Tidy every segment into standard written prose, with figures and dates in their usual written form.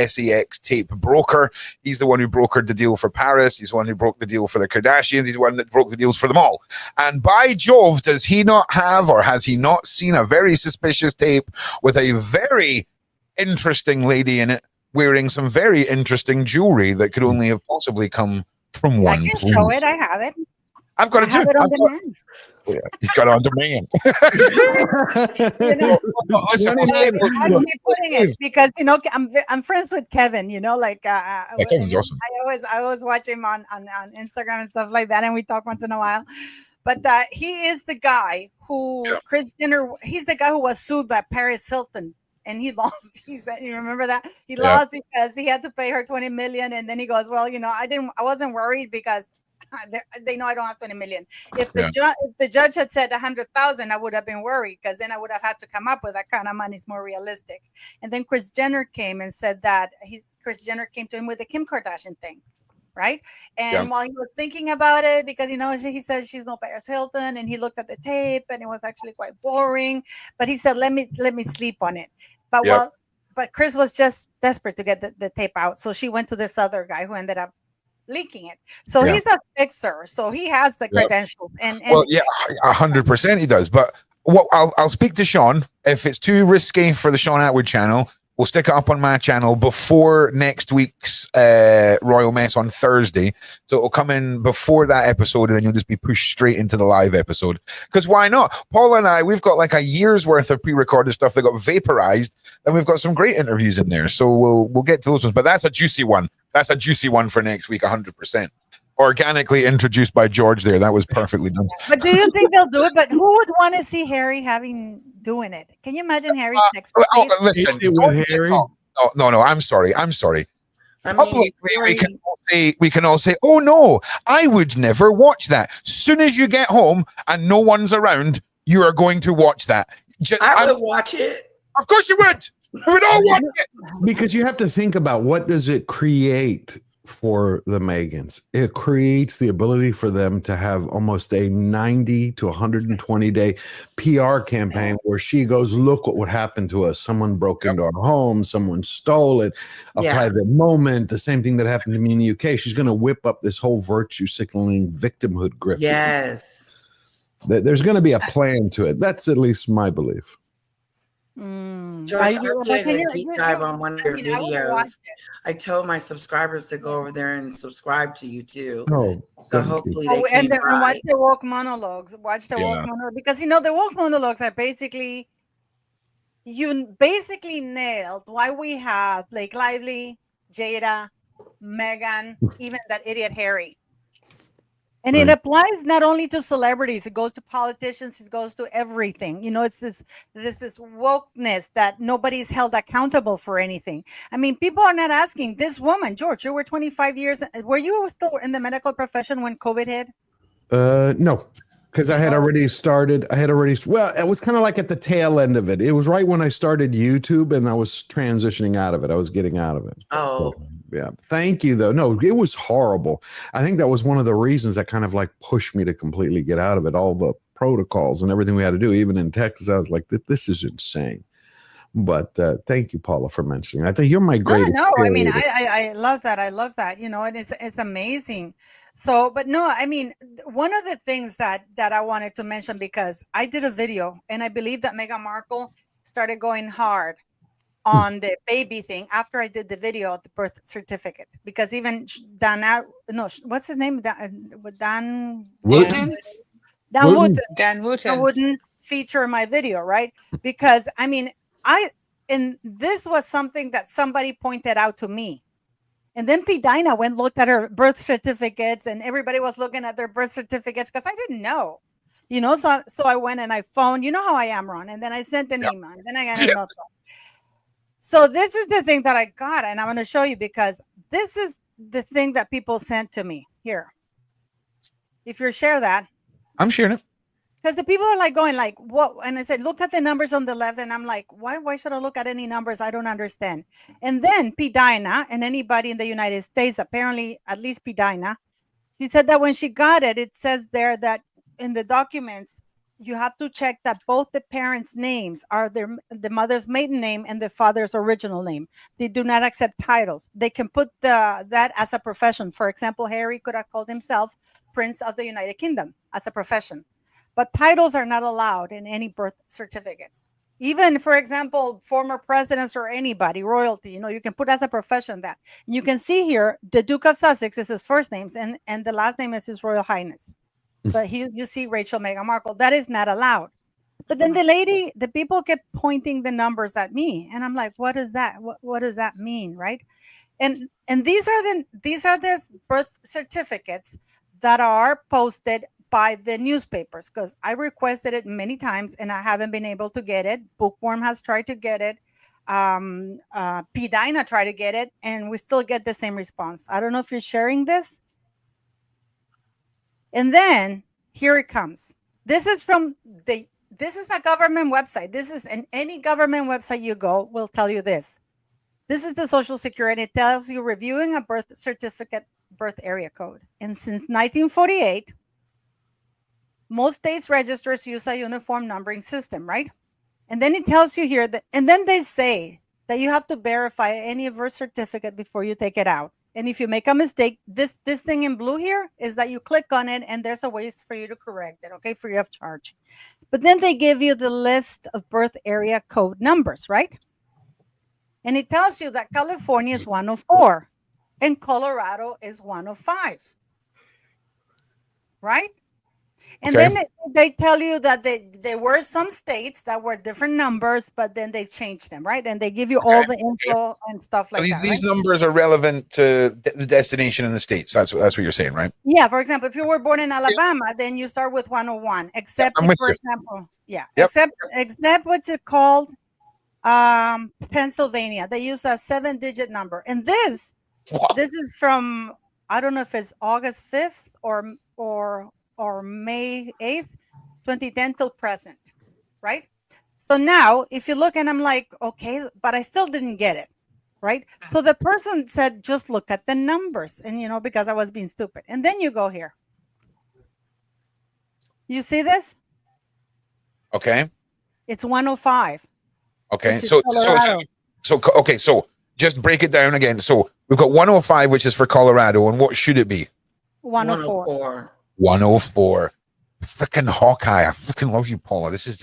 sex tape broker. He's the one who brokered the deal for Paris. He's the one who broke the deal for the Kardashians. He's the one that broke the deals for them all. And by Jove, does he not have, or has he not seen a very suspicious tape with a very interesting lady in it wearing some very interesting jewelry that could only have possibly come from one. I can show it. I have it. I've got it too. It on demand. Yeah, he's got it on demand. I'm putting it because I'm friends with Kevin. Kevin's awesome. I always watch him on Instagram and stuff like that, and we talk once in a while. But he is the guy who Kris Jenner. He's the guy who was sued by Paris Hilton. And he lost. He said, "You remember that he lost because he had to pay her $20 million." And then he goes, "Well, I wasn't worried because they know I don't have $20 million. If the judge had said 100,000, I would have been worried because then I would have had to come up with that kind of money. It's more realistic." And then Kris Jenner came and said that Kris Jenner came to him with the Kim Kardashian thing, right? And while he was thinking about it, because he said she's no Paris Hilton, and he looked at the tape and it was actually quite boring. But he said, "Let me sleep on it." But Kris was just desperate to get the tape out. So she went to this other guy who ended up leaking it. So he's a fixer. So he has the credentials. And 100% he does. But I'll speak to Sean. If it's too risky for the Sean Atwood channel, we'll stick it up on my channel before next week's Royal Mess on Thursday. So it'll come in before that episode, and then you'll just be pushed straight into the live episode. Because why not? Paula and I, we've got like a year's worth of pre-recorded stuff that got vaporized, and we've got some great interviews in there. So we'll get to those ones. But that's a juicy one. That's a juicy one for next week, 100%. Organically introduced by George there. That was perfectly done. But do you think they'll do it? But who would want to see Harry doing it? Can you imagine Harry's next? Listen, no. I'm sorry. Publicly, we can all say, "Oh no, I would never watch that." Soon as you get home and no one's around, you are going to watch that. I would watch it. Of course you would. We would all watch it. Because you have to think about what does it create for the Megans. It creates the ability for them to have almost a 90 to 120 day PR campaign where she goes, "Look what would happen to us. Someone broke into our home. Someone stole it. A private moment." The same thing that happened to me in the UK. She's going to whip up this whole virtue signaling victimhood grip. Yes. There's going to be a plan to it. That's at least my belief. George, I did a deep dive on one of your videos. I told my subscribers to go over there and subscribe to you too. So hopefully they and watch the woke monologues. Watch the woke monologues, because the woke monologues are basically, you basically nailed why we have Blake Lively, Jada, Meghan, even that idiot Harry. And it applies not only to celebrities, it goes to politicians, it goes to everything. It's this wokeness that nobody's held accountable for anything. I mean, people are not asking this woman, George, you were 25 years. Were you still in the medical profession when COVID hit? No, because I had already started. Well, it was kind of like at the tail end of it. It was right when I started YouTube and I was transitioning out of it. I was getting out of it. Oh. So, yeah. Thank you, though. No, it was horrible. I think that was one of the reasons that kind of like pushed me to completely get out of it. All the protocols and everything we had to do, even in Texas, I was like, this is insane. But thank you, Paula, for mentioning. I think you're my greatest. No, I mean, I love that. I love that. And it's amazing. So, but no, I mean, one of the things that I wanted to mention, because I did a video and I believe that Meghan Markle started going hard on the baby thing after I did the video of the birth certificate, because even what's his name? Dan Wooten wouldn't feature my video, right? Because I mean, this was something that somebody pointed out to me. And then P. Dinah went and looked at her birth certificates, and everybody was looking at their birth certificates because I didn't know. So I went and I phoned, how I am, Ron, and then I sent an email, and then I got an email. So this is the thing that I got, and I'm going to show you, because this is the thing that people sent to me here. If you share that. I'm sharing it. Because the people are like going like, what? And I said, look at the numbers on the left. And I'm like, why should I look at any numbers? I don't understand. And then P. Dinah, and anybody in the United States, apparently, at least P. Dinah, she said that when she got it, it says there that in the documents, you have to check that both the parents' names are the mother's maiden name and the father's original name. They do not accept titles. They can put that as a profession. For example, Harry could have called himself Prince of the United Kingdom as a profession, but titles are not allowed in any birth certificates. Even, for example, former presidents or anybody, royalty, you can put as a profession that. And you can see here, the Duke of Sussex is his first name, and the last name is His Royal Highness. But you see Rachel Meghan Markle. That is not allowed. But then the people kept pointing the numbers at me, and I'm like, what is that? What does that mean, right? And these are the birth certificates that are posted by the newspapers, because I requested it many times and I haven't been able to get it. Bookworm has tried to get it. P. tried to get it, and we still get the same response. I don't know if you're sharing this. And then here it comes. This is a government website. This is any government website you go will tell you this. This is the Social Security. It tells you reviewing a birth certificate birth area code. And since 1948, most states registers use a uniform numbering system, right? And then it tells you here and then they say that you have to verify any birth certificate before you take it out. And if you make a mistake, this thing in blue here is that you click on it and there's a way for you to correct it, okay, free of charge. But then they give you the list of birth area code numbers, right? And it tells you that California is 104 and Colorado is 105, right? And then they tell you that there were some states that were different numbers, but then they changed them, right? And they give you all the info and stuff like that. These numbers are relevant to the destination in the States. That's what you're saying, right? Yeah. For example, if you were born in Alabama, then you start with 101, except for example, except what's it called? Pennsylvania. They use a 7-digit number. And this is from, I don't know if it's August 5th or May 8th, 2010 till present, right? So now, if you look, and I'm like, okay, but I still didn't get it, right? So the person said, just look at the numbers, and because I was being stupid. And then you go here. You see this? Okay. It's 105. Okay. So just break it down again. So we've got 105, which is for Colorado, and what should it be? 104. 104. Freaking Hawkeye. I freaking love you, Paula. This is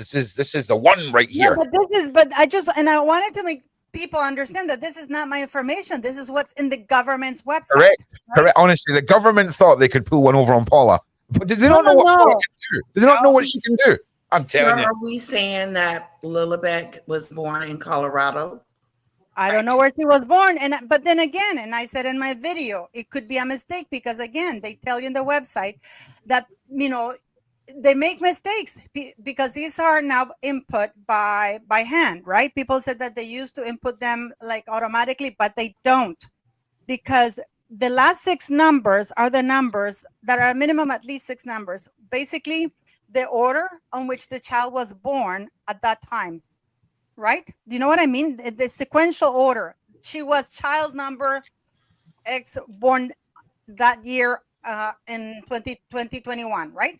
the one right here. Yeah, but I wanted to make people understand that this is not my information. This is what's in the government's website. Correct. Right? Correct. Honestly, the government thought they could pull one over on Paula, but they don't know what Paula can do. They don't know what she can do. I'm telling you. Are we saying that Lilibet was born in Colorado? I don't know where she was born, but then again, and I said in my video, it could be a mistake because again, they tell you in the website that they make mistakes because these are now input by hand, right? People said that they used to input them like automatically, but they don't, because the last 6 numbers are the numbers that are minimum at least 6 numbers. Basically, the order on which the child was born at that time. Right? Do you know what I mean? The sequential order. She was child number X, born that year in 2021, right?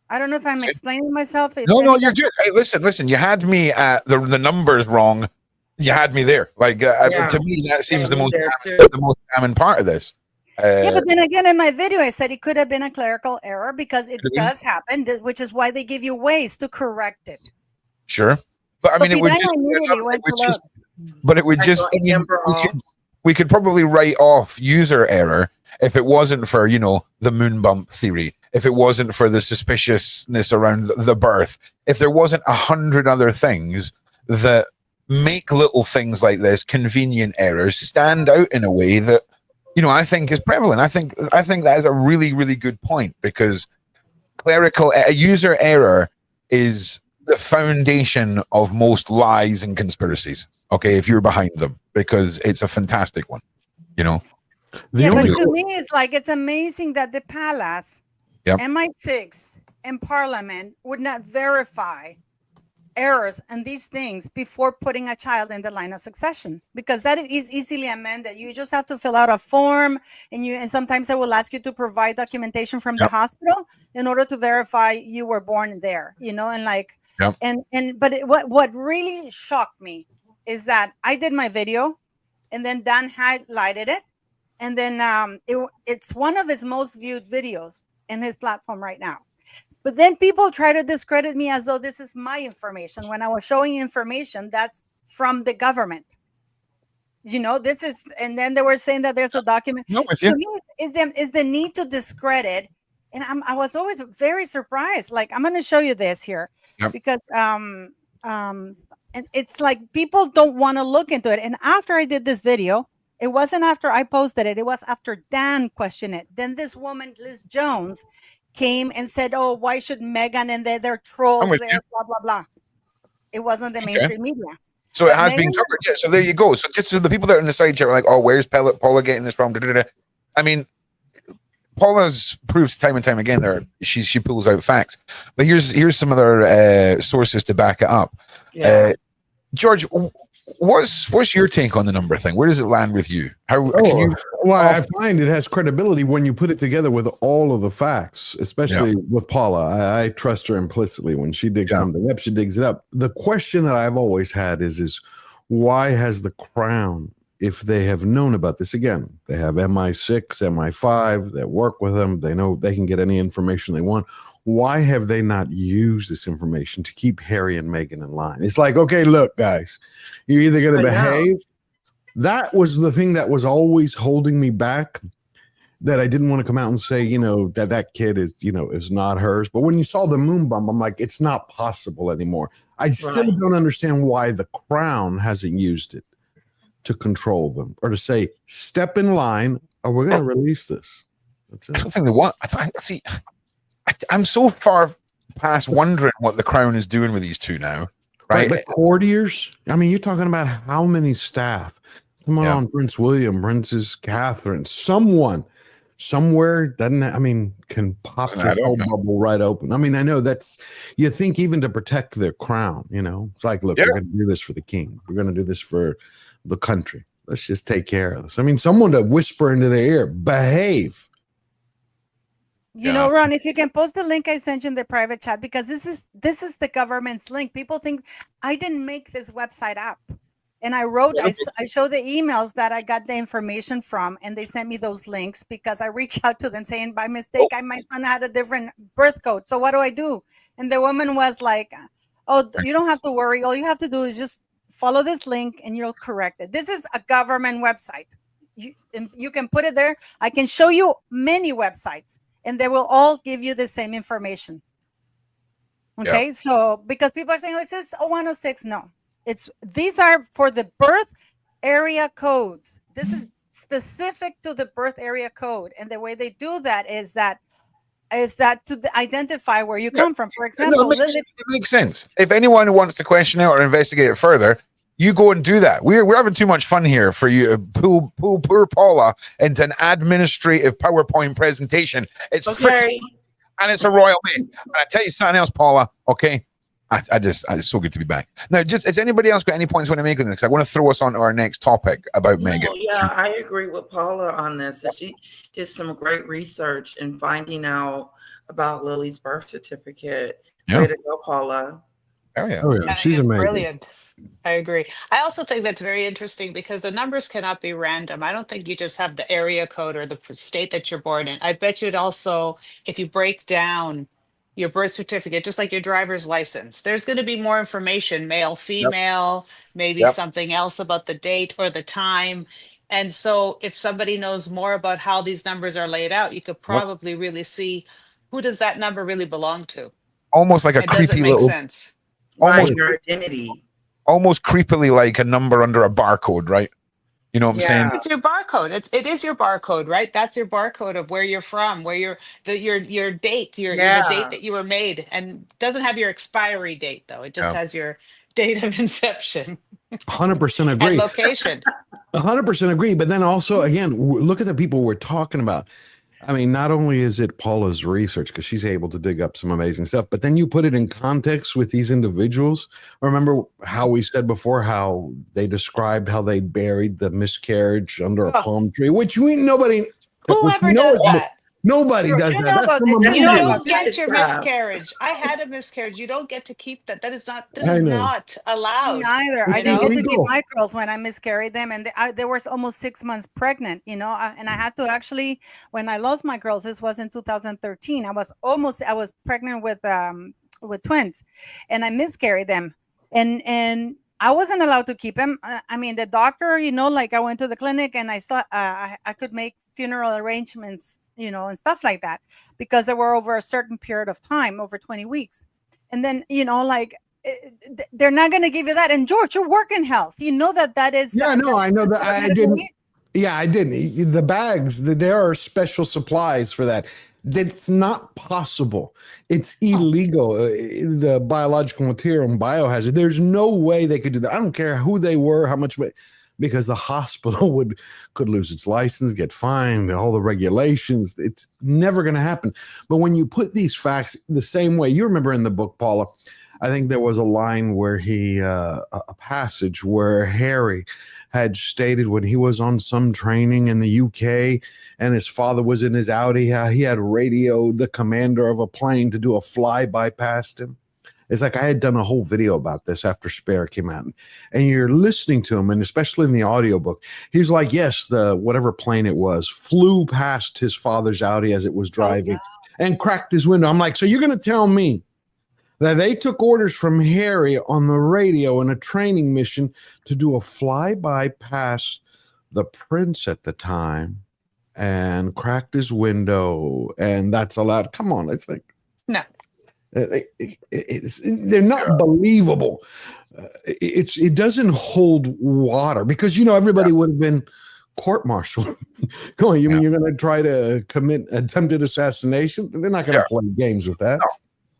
I don't know if I'm explaining myself. No, you're good. Hey, listen. You had me at the numbers wrong. You had me there. Like to me, that seems the most common part of this. But then again, in my video, I said it could have been a clerical error because it does happen, which is why they give you ways to correct it. Sure, but I mean, it would just. We could probably write off user error if it wasn't for the moon bump theory, if it wasn't for the suspiciousness around the birth, if there wasn't 100 other things that make little things like this, convenient errors, stand out in a way that I think is prevalent. I think that is a really, really good point, because clerical user error is the foundation of most lies and conspiracies. Okay, if you're behind them, because it's a fantastic one. But to me, it's amazing that the palace, MI6, and Parliament would not verify errors and these things before putting a child in the line of succession, because that is easily amended. You just have to fill out a form, and sometimes they will ask you to provide documentation from the hospital in order to verify you were born there, and like, what really shocked me is that I did my video and then Dan highlighted it, and then it's one of his most viewed videos in his platform right now. But then people try to discredit me as though this is my information when I was showing information that's from the government. This is, and then they were saying that there's a document. No, with you. To me, is the need to discredit, and I was always very surprised. Like, I'm going to show you this here because and it's like people don't want to look into it. And after I did this video, it wasn't after I posted it. It was after Dan questioned it. Then this woman, Liz Jones, came and said, "Oh, why should Meghan and they're trolls there, blah, blah, blah." It wasn't the mainstream media. So it has been covered. Yeah, so there you go. So just so the people that are in the side chat were like, "Oh, where's Paula getting this from?" I mean, Paula's proves time and time again there she pulls out facts. But here's some other sources to back it up. Yeah. George, what's your take on the number thing? Where does it land with you? How can you? Well, I find it has credibility when you put it together with all of the facts, especially with Paula. I trust her implicitly. When she digs something up, she digs it up. The question that I've always had is why has the Crown, if they have known about this, again, they have MI6, MI5 that work with them, they know they can get any information they want. Why have they not used this information to keep Harry and Meghan in line? It's like, okay, look, guys, you're either going to behave. That was the thing that was always holding me back, that I didn't want to come out and say, that kid is, is not hers. But when you saw the moon bump, I'm like, it's not possible anymore. I still don't understand why the Crown hasn't used it to control them or to say, step in line or we're going to release this. That's it. I don't think they want. I'm so far past wondering what the Crown is doing with these two now. Right. But courtiers, I mean, you're talking about how many staff? Someone on Prince William, Princess Catherine, someone somewhere can pop this whole bubble right open. I mean, I know you think even to protect their crown, it's like, look, we're going to do this for the king. We're going to do this for the country. Let's just take care of this. I mean, someone to whisper into their ear, behave. Ron, if you can post the link I sent you in the private chat, because this is the government's link. People think I didn't make this website up. And I show the emails that I got the information from, and they sent me those links because I reached out to them saying, by mistake, my son had a different birth code. So what do I do? And the woman was like, "Oh, you don't have to worry. All you have to do is just follow this link and you'll correct it." This is a government website. You can put it there. I can show you many websites, and they will all give you the same information. Okay, so because people are saying, "Oh, it says 106," no. These are for the birth area codes. This is specific to the birth area code, and the way they do that is that to identify where you come from. For example, it makes sense. If anyone wants to question it or investigate it further, you go and do that. We're having too much fun here for you to pull poor Paula into an administrative PowerPoint presentation. It's free, and it's a royal mess. And I tell you something else, Paula. Okay. It's so good to be back. Now, has anybody else got any points want to make on this? I want to throw us on to our next topic about Meghan. Yeah, I agree with Paula on this. That she did some great research in finding out about Lily's birth certificate. Way to go, Paula. Oh yeah, she's amazing. Brilliant. I agree. I also think that's very interesting because the numbers cannot be random. I don't think you just have the area code or the state that you're born in. I bet you'd also, if you break down your birth certificate, just like your driver's license, there's going to be more information, male, female, maybe something else about the date or the time. And so if somebody knows more about how these numbers are laid out, you could probably really see who does that number really belong to. Almost like a creepy little sense. Almost your identity. Almost creepily like a number under a barcode, right? You know what I'm saying? It's your barcode. It is your barcode, right? That's your barcode of where you're from, where your date, your the date that you were made, and doesn't have your expiry date though. It just has your date of inception. 100% agree. And location. 100% agree. But then also, again, look at the people we're talking about. I mean, not only is it Paula's research, because she's able to dig up some amazing stuff, but then you put it in context with these individuals. Remember how we said before how they described how they buried the miscarriage under a palm tree, which nobody does that. Nobody does that. You don't get your miscarriage. I had a miscarriage. You don't get to keep that. That is not allowed. Neither. I didn't get to keep my girls when I miscarried them, and they were almost 6 months pregnant. And I had to actually, when I lost my girls, this was in 2013. I was pregnant with twins, and I miscarried them, and I wasn't allowed to keep them. I mean, the doctor, like I went to the clinic and I saw I could make funeral arrangements, and stuff like that, because they were over a certain period of time, over 20 weeks. And then, they're not going to give you that. And George, you work in health. You know that is. Yeah, no, I know that. I didn't. Yeah, I didn't. The bags, there are special supplies for that. That's not possible. It's illegal. The biological material and biohazard. There's no way they could do that. I don't care who they were, how much, because the hospital could lose its license, get fined, all the regulations. It's never going to happen. But when you put these facts the same way, you remember in the book, Paula, I think there was a line where a passage where Harry had stated when he was on some training in the UK and his father was in his Audi, he had radioed the commander of a plane to do a flyby past him. It's like I had done a whole video about this after Spare came out, and you're listening to him, and especially in the audiobook, he's like, yes, the whatever plane it was flew past his father's Audi as it was driving and cracked his window. I'm like, so you're going to tell me that they took orders from Harry on the radio in a training mission to do a flyby past the prince at the time and cracked his window, and that's allowed? Come on, it's like, no. They're not believable. It doesn't hold water, because everybody would have been court-martialed. Going, you mean you're going to try to commit attempted assassination? They're not going to play games with that.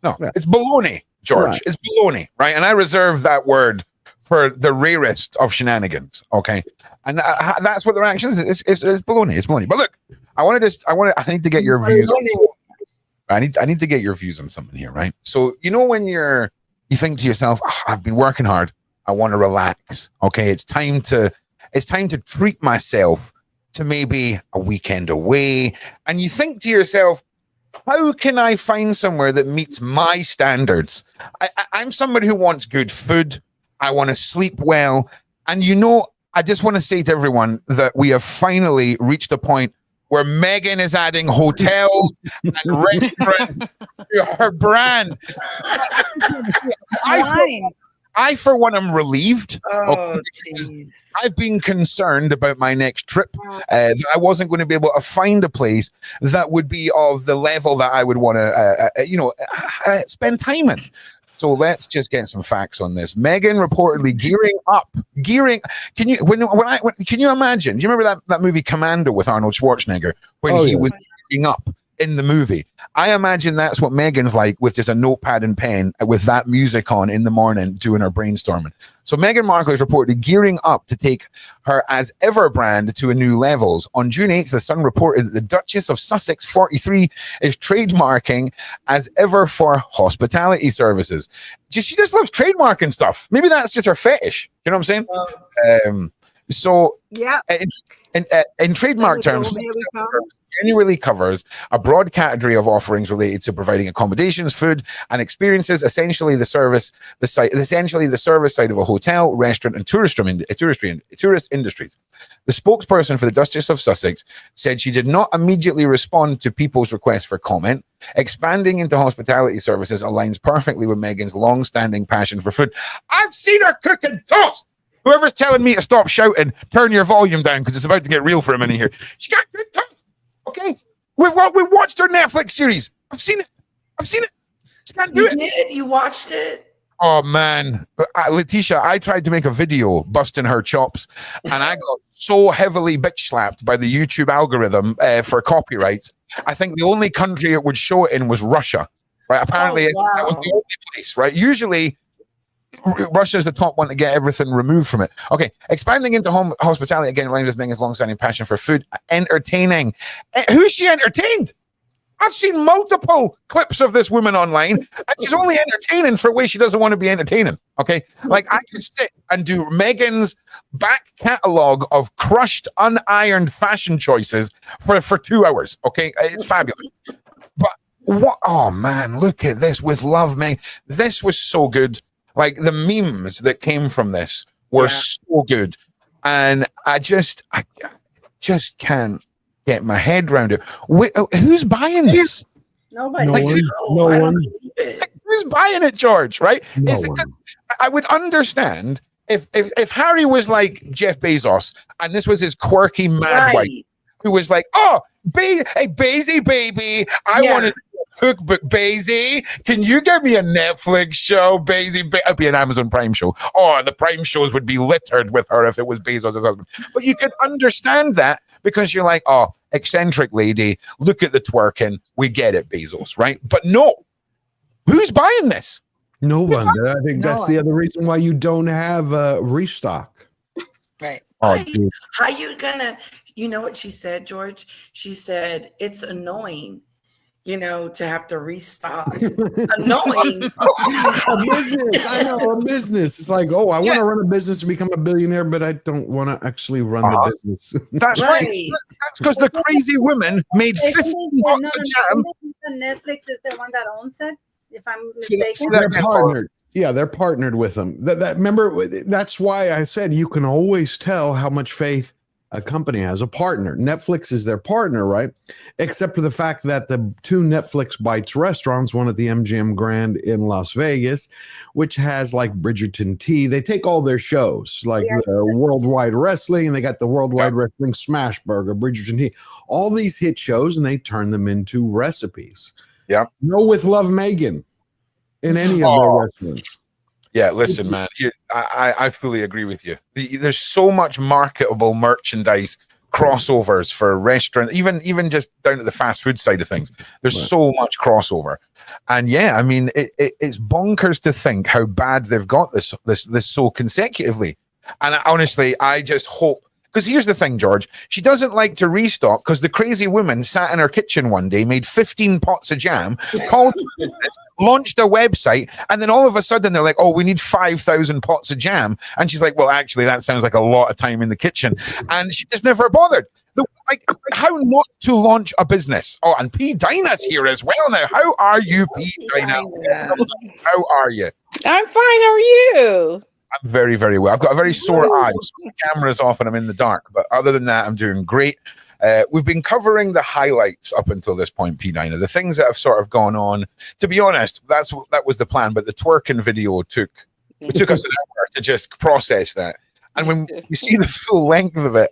No. It's baloney, George. Right. It's baloney, right? And I reserve that word for the rarest of shenanigans. Okay, and that's what the reaction is. It's baloney. It's baloney. But look, I need to get your views. I need to get your views on something here, right? So, when you think to yourself, I've been working hard, I want to relax. Okay, it's time to treat myself to maybe a weekend away. And you think to yourself, how can I find somewhere that meets my standards? I'm somebody who wants good food. I want to sleep well. And I just want to say to everyone that we have finally reached a point where Megan is adding hotels and restaurants to her brand. I, for one, am relieved. I've been concerned about my next trip. That I wasn't going to be able to find a place that would be of the level that I would want to, spend time in. So let's just get some facts on this. Megan reportedly gearing up. Can you imagine? Do you remember that movie Commando with Arnold Schwarzenegger when he was gearing up in the movie? I imagine that's what Megan's like, with just a notepad and pen with that music on in the morning doing her brainstorming. So Meghan Markle is reportedly gearing up to take her As Ever brand to a new levels. On June 8th, The Sun reported that the Duchess of Sussex, 43, is trademarking As Ever for hospitality services. She just loves trademarking stuff. Maybe that's just her fetish. You know what I'm saying? In trademark terms, genuinely covers a broad category of offerings related to providing accommodations, food, and experiences. Essentially, the service side of a hotel, restaurant, and tourist industries. The spokesperson for the Duchess of Sussex said she did not immediately respond to people's requests for comment. Expanding into hospitality services aligns perfectly with Meghan's long-standing passion for food. I've seen her cooking toast. Whoever's telling me to stop shouting, turn your volume down because it's about to get real for a minute here. She got good toast. Okay, we watched her Netflix series. I've seen it. She can't do it. You watched it? Oh man, Letitia, I tried to make a video busting her chops, and I got so heavily bitch slapped by the YouTube algorithm for copyrights. I think the only country it would show it in was Russia. Right? Apparently, that was the only place. Right? Usually, Russia is the top one to get everything removed from it. Okay, expanding into hospitality again, line with Megan's long-standing passion for food, entertaining. Who's she entertained? I've seen multiple clips of this woman online, and she's only entertaining for a way she doesn't want to be entertaining. Okay, like I could sit and do Megan's back catalog of crushed, unironed fashion choices for 2 hours. Okay, it's fabulous. But what? Oh man, look at this with Love Meg. This was so good. Like the memes that came from this were so good, and I just can't get my head around it. Who's buying this? Nobody. No one. Who's buying it, George? Right? No one. I would understand if Harry was like Jeff Bezos and this was his quirky mad wife who was like, "Oh, hey, Basie baby, I want to cookbook, Basie. Can you give me a Netflix show, Basie? It'd be an Amazon Prime show. Oh, the Prime shows would be littered with her if it was Bezos' husband. But you could understand that because you're like, oh, eccentric lady, look at the twerking. We get it, Bezos, right? But no, who's buying this? No one. I think that's the other reason why you don't have restock. Right. Oh, how you gonna? You know what she said, George? She said it's annoying, to have to restock. Annoying. A business. I know, a business. It's like, oh, I want to run a business and become a billionaire, but I don't want to actually run the business. That's right. That's because the crazy woman made 15 bottles of jam. Netflix is the one that owns it, if I'm mistaken. They're partnered. Yeah, they're partnered with them. Remember, that's why I said you can always tell how much faith a company has. A partner. Netflix is their partner, right? Except for the fact that the two Netflix Bites restaurants, one at the MGM Grand in Las Vegas, which has like Bridgerton Tea. They take all their shows, like the Worldwide Wrestling, and they got the Worldwide Wrestling Smash Burger, Bridgerton Tea, all these hit shows, and they turn them into recipes. Yeah. No, with Love Megan in any of their restaurants. Yeah, listen, man. I fully agree with you. There's so much marketable merchandise crossovers for restaurants, even just down to the fast food side of things. There's so much crossover, and I mean, it's bonkers to think how bad they've got this so consecutively. And honestly, I just hope. Because here's the thing, George, she doesn't like to restock because the crazy woman sat in her kitchen one day, made 15 pots of jam, called business, launched a website, and then all of a sudden they're like, oh, we need 5,000 pots of jam. And she's like, well, actually, that sounds like a lot of time in the kitchen. And she just never bothered. How not to launch a business? Oh, and P. Dinah's here as well now. How are you, P. Dinah? How are you? I'm fine. How are you? I'm very, very well. I've got a very sore eye, so the camera's off and I'm in the dark. But other than that, I'm doing great. We've been covering the highlights up until this point, P. Dinah. The things that have sort of gone on. To be honest, that was the plan. But the twerking video took us an hour to just process that. And when you see the full length of it,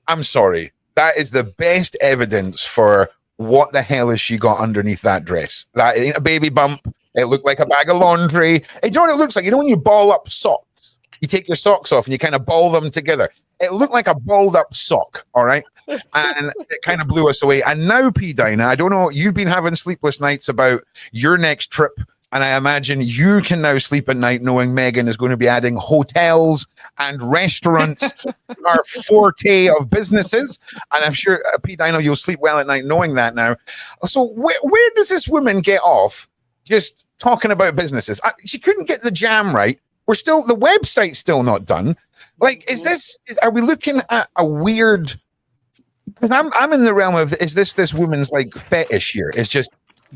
I'm sorry. That is the best evidence for what the hell has she got underneath that dress. That ain't a baby bump. It looked like a bag of laundry. You know what it looks like? You know when you ball up socks? You take your socks off and you kind of ball them together. It looked like a balled up sock, all right? And it kind of blew us away. And now, P. Dinah, I don't know, you've been having sleepless nights about your next trip. And I imagine you can now sleep at night knowing Megan is going to be adding hotels and restaurants to our forte of businesses. And I'm sure, P. Dinah, you'll sleep well at night knowing that now. So where does this woman get off just talking about businesses? She couldn't get the jam right. The website's still not done. Like, are we looking at a weird, because I'm in the realm of, is this woman's like fetish here? It's just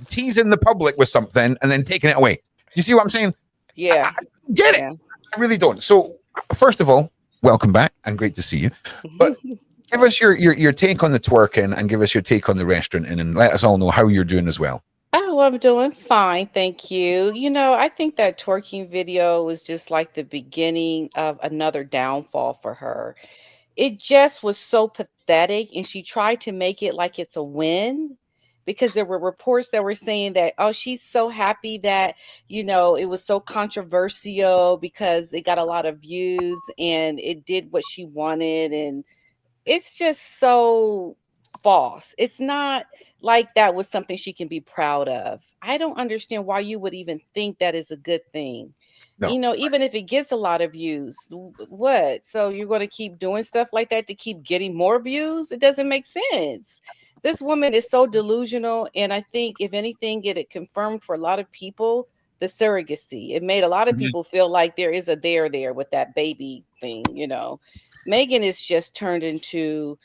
teasing the public with something and then taking it away. You see what I'm saying? Yeah. I get it. I really don't. So first of all, welcome back and great to see you. But give us your take on the twerking and give us your take on the restaurant and let us all know how you're doing as well. Oh, I'm doing fine, thank you. I think that twerking video was just like the beginning of another downfall for her. It just was so pathetic, and she tried to make it like it's a win because there were reports that were saying that, oh, she's so happy that, it was so controversial because it got a lot of views and it did what she wanted. And it's just so false. It's not like that was something she can be proud of. I don't understand why you would even think that is a good thing. No. You know, even if it gets a lot of views, what? So you're going to keep doing stuff like that to keep getting more views? It doesn't make sense. This woman is so delusional, and I think if anything, it confirmed for a lot of people the surrogacy. It made a lot of people feel like there is a there with that baby thing. You know, Megan is just turned into.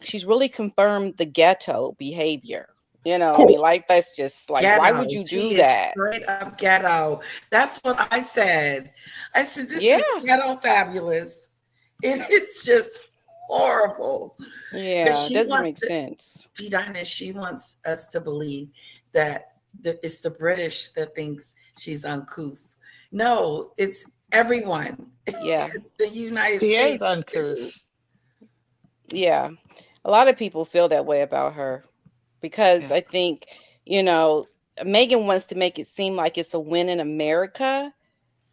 She's really confirmed the ghetto behavior. You know, I mean, like that's just like, why would you do that? Straight up ghetto. That's what I said. I said, this Yeah. is ghetto fabulous. It is just horrible. Yeah, it doesn't make sense. She wants us to believe that it's the British that thinks she's uncouth. No, it's everyone. Yeah. It's the United She States. is uncouth. Yeah. A lot of people feel that way about her because I think, you know, Megan wants to make it seem like it's a win in America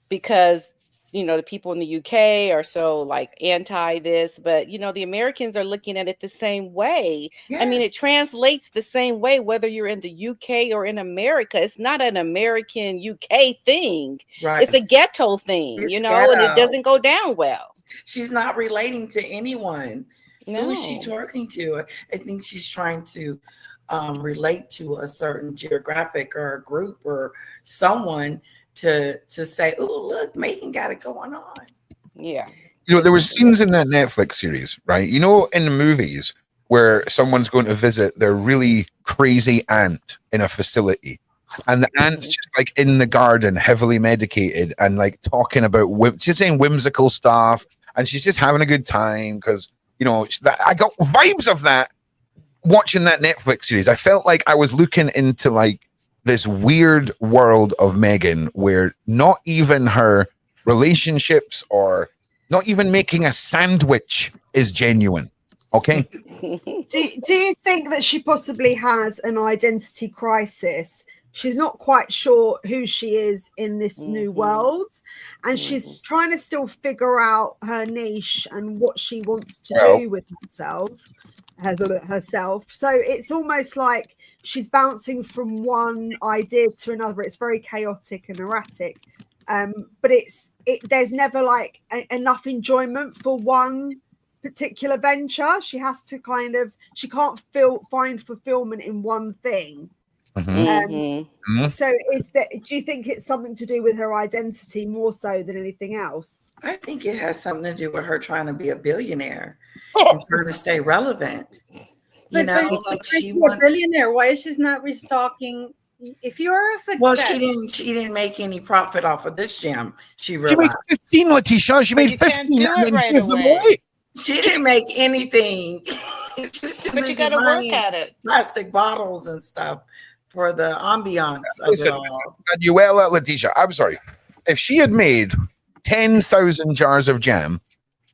because, you know, the people in the UK are so like anti this, but you know, the Americans are looking at it the same way. Yes. I mean, it translates the same way whether you're in the UK or in America. It's not an American UK thing. Right. It's a ghetto thing, It's you know, ghetto. and it doesn't go down well. She's not relating to anyone. No. Who is she talking to? I think she's trying to relate to a certain geographic or a group or someone to say, oh, look, Megan got it going on. Yeah. You know, there was scenes in that Netflix series, right? You know, in the movies where someone's going to visit their really crazy aunt in a facility, and the aunt's just like in the garden, heavily medicated, and like talking about she's saying whimsical stuff, and she's just having a good time because, you know, I got vibes of that watching that Netflix series. I felt like I was looking into like this weird world of Megan where not even her relationships or not even making a sandwich is genuine. Okay. Do you think that she possibly has an identity crisis? She's not quite sure who she is in this new world, and she's trying to still figure out her niche and what she wants to do with herself. So it's almost like she's bouncing from one idea to another. It's very chaotic and erratic, but there's never like enough enjoyment for one particular venture. She has to she can't find fulfillment in one thing. So do you think it's something to do with her identity more so than anything else? I think it has something to do with her trying to be a billionaire and trying to stay relevant. You know, like she wants a billionaire. Why is she not restocking? If you're a success, well, she didn't make any profit off of this gem. She made 15, Letitia. She made 15 do it right away. She didn't make anything. But you got to work at it. Plastic bottles and stuff for the ambiance of it all. Manuela, Letitia, I'm sorry. If she had made 10,000 jars of jam,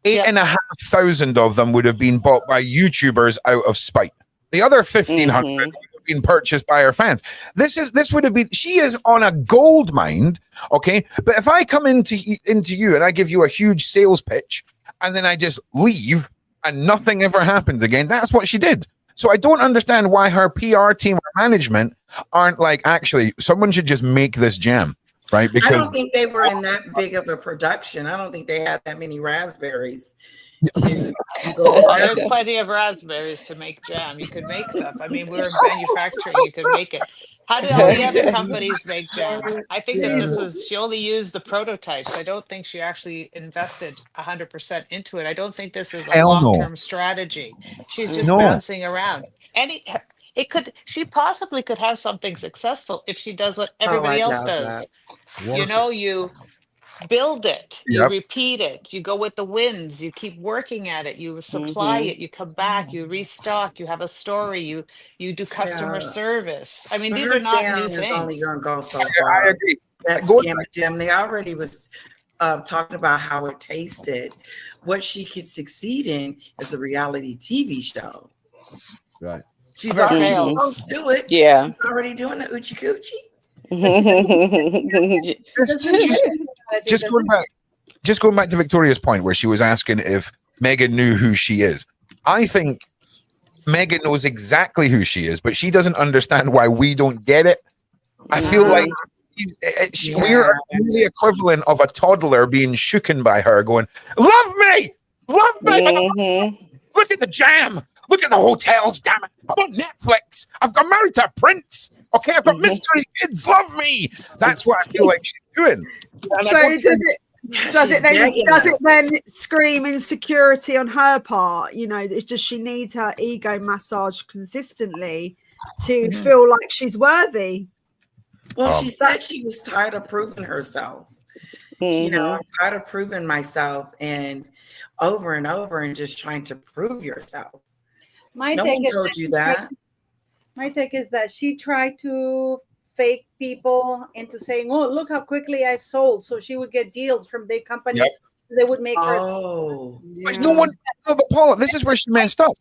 8,500 of them would have been bought by YouTubers out of spite. The other 1,500 would have been purchased by her fans. This would have been. She is on a gold mine, okay. But if I come into you and I give you a huge sales pitch, and then I just leave and nothing ever happens again, that's what she did. So I don't understand why her PR team or management aren't like, actually, someone should just make this jam. Right, because I don't think they were in that big of a production. I don't think they had that many raspberries. There's plenty of raspberries to make jam. You could make stuff. I mean, we're manufacturing. You could make it. How did all the other companies make jam? I think that she only used the prototypes. I don't think she actually invested 100% into it. I don't think this is a long-term strategy. She's just bouncing around. She possibly could have something successful if she does what everybody else does. You know, you build it, you repeat it, you go with the wins, you keep working at it, you supply it, you come back, you restock, you have a story, you do customer service. I mean, these are not new things. Only gonna go so far. I agree. That scam gem, they already was talking about how it tasted. What she could succeed in is a reality TV show. Right. She's already supposed to do it. Yeah. She's already doing the Uchi Coochie. Just going back to Victoria's point where she was asking if Megan knew who she is. I think Megan knows exactly who she is, but she doesn't understand why we don't get it. I feel like we're the equivalent of a toddler being shooken by her, going, "Love me, love me." Look at the jam. Look at the hotels. Damn it! I'm on Netflix. I've got married to a prince. Okay, I've got mystery kids. Love me. That's what I feel like she's doing. And So does it then scream insecurity on her part? You know, does she need her ego massaged consistently to feel like she's worthy? Well, she said she was tired of proving herself. You know, I'm tired of proving myself and over and just trying to prove yourself. No one told you that. My take is that she tried to fake people into saying, "Oh, look how quickly I sold," so she would get deals from big companies. Yep. They would make her. But no one. No, but Paula, this is where she messed up.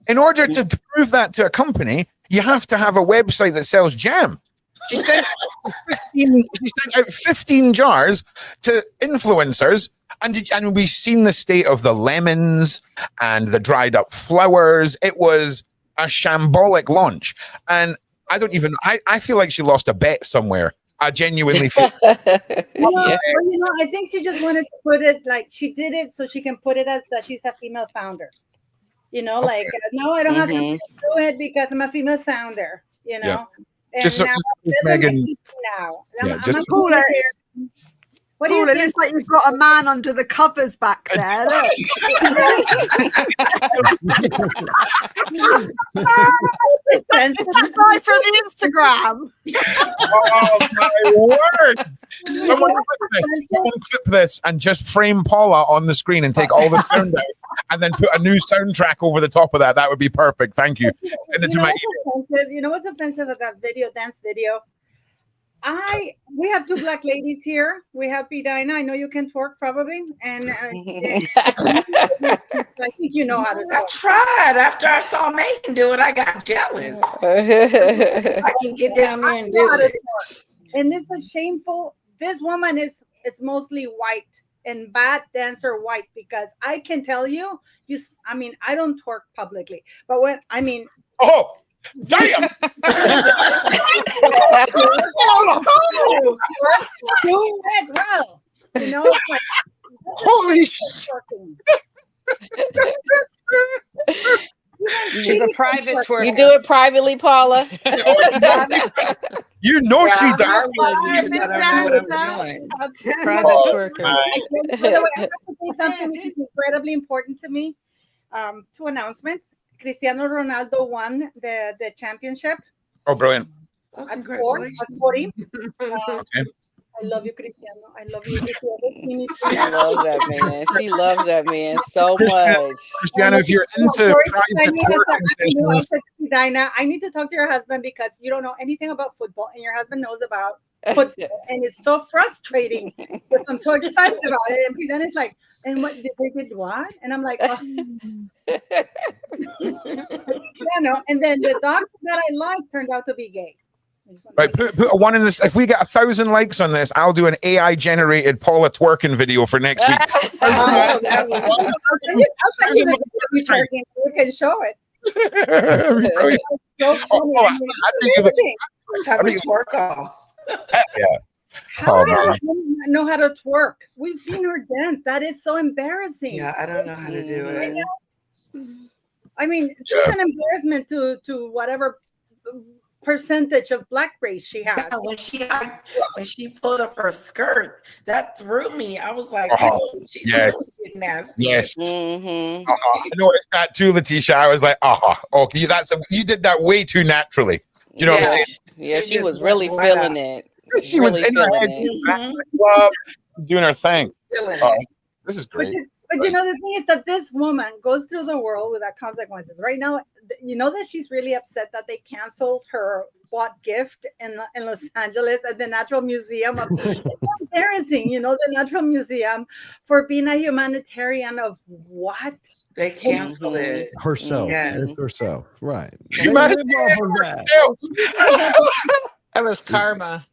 In order to prove that to a company, you have to have a website that sells jam. She sent out 15 jars to influencers, and we've seen the state of the lemons and the dried up flowers. It was a shambolic launch, and I feel like she lost a bet somewhere. I genuinely feel. I think she just wanted to put it like she did it so she can put it as that she's a female founder. Like no, I don't have to do it because I'm a female founder. Yeah. And just now, Megan. Now. Yeah, I'm just a cooler here. What do you think? It looks like you've got a man under the covers back there. Look. It's that guy from the Instagram. Oh my word! Someone clip this and just frame Paula on the screen and take all the sound out, and then put a new soundtrack over the top of that. That would be perfect. Thank you. Send it to my email. You know what's offensive about dance video? We have two black ladies here. We have Pidina. I know you can twerk probably, and I think you know how to. I tried. After I saw Megan do it, I got jealous. I can get down there and do it. And this is shameful. This woman is mostly white and bad dancer white, because I can tell you. I don't twerk publicly, but Oh. Damn! Doing it well. Like, holy shit! She's a private twerker. You do it privately, Paula? You know she does. Private twerker. By the way, I have to say something which is incredibly important to me. Two announcements. Cristiano Ronaldo won the championship. Oh, brilliant. At 40. Okay. I love you, Cristiano. I love you. She loves that man. She loves that man so much. Cristiano, if you're into private twerking Dinah, I need to talk to your husband because you don't know anything about football and your husband knows about football. And it's so frustrating because I'm so excited about it. And then it's like, and what they did what? And I'm like, oh. And then the doctor that I like turned out to be gay. Right, put a one in this. If we get 1,000 likes on this, I'll do an AI generated Paula twerking video for next week. I'll send you the video. You can show it. Twerk off. Yeah. How does she know how to twerk? We've seen her dance. That is so embarrassing. Yeah, I don't know how to do it. I mean, she's an embarrassment to whatever percentage of black race she has. Yeah, when she pulled up her skirt, that threw me. I was like, "Oh, she's really nasty." Yes. I noticed that too, Letitia. I was like, you did that way too naturally. Do you know what I'm saying? Yeah, she was really feeling it. She was in her head, doing her thing. This is great. But the thing is that this woman goes through the world without consequences. Right now, you know that she's really upset that they canceled her bought gift in Los Angeles at the Natural Museum. It's embarrassing, the Natural Museum, for being a humanitarian of what? They canceled it. Herself. Yes. Herself. Right. That was karma.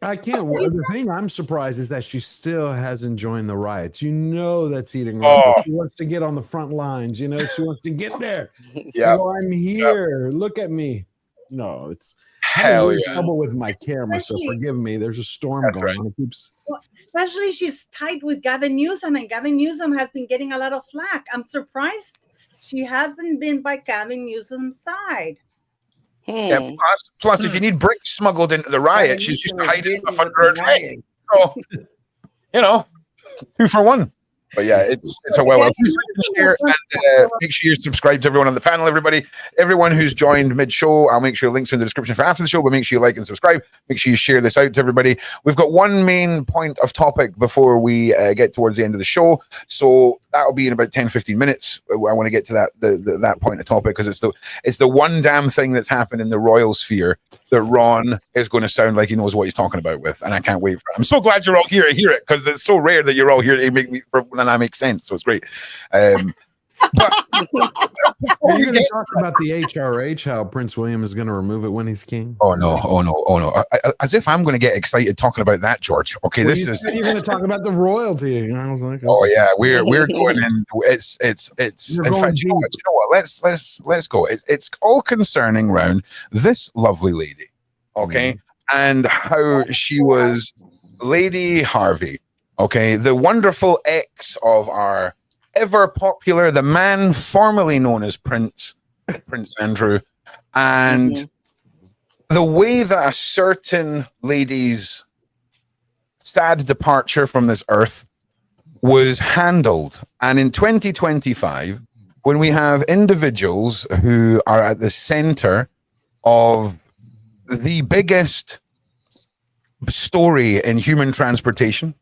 I can't. The thing I'm surprised is that she still hasn't joined the riots. That's eating right. She wants to get on the front lines. She wants to get there. Yeah, I'm here. Look at me. No, it's Hell having yeah. trouble with my camera, so Especially- forgive me. There's a storm That's going right. on. It keeps. Well, especially she's tight with Gavin Newsom, and Gavin Newsom has been getting a lot of flack. I'm surprised she hasn't been by Gavin Newsom's side. Yeah, plus, if you need bricks smuggled into the riot, she's just hiding stuff under her dress. So, you know, 2 for 1. But yeah, it's a well. Please like and share, and make sure you subscribe to everyone on the panel. Everyone who's joined mid-show, I'll make sure links are in the description for after the show. But make sure you like and subscribe. Make sure you share this out to everybody. We've got one main point of topic before we get towards the end of the show, so that'll be in about 10-15 minutes. I want to get to that point of topic because it's the one damn thing that's happened in the royal sphere that Ron is going to sound like he knows what he's talking about with, and I can't wait for it. I'm so glad you're all here to hear it because it's so rare that you're all here to make me and I make sense. So it's great. But Are you going to talk about the HRH? How Prince William is going to remove it when he's king? Oh no! As if I'm going to get excited talking about that, George. Okay, Well, this you're is going to talk about the royalty. And I was like, Oh okay. yeah, we're going in. It's. You're In going fact, you know what? Let's go. It's all concerning round this lovely lady, okay, and how she was Lady Harvey, okay, the wonderful ex of our ever popular, the man formerly known as Prince Andrew, and the way that a certain lady's sad departure from this earth was handled. And in 2025, when we have individuals who are at the center of the biggest story in human transportation,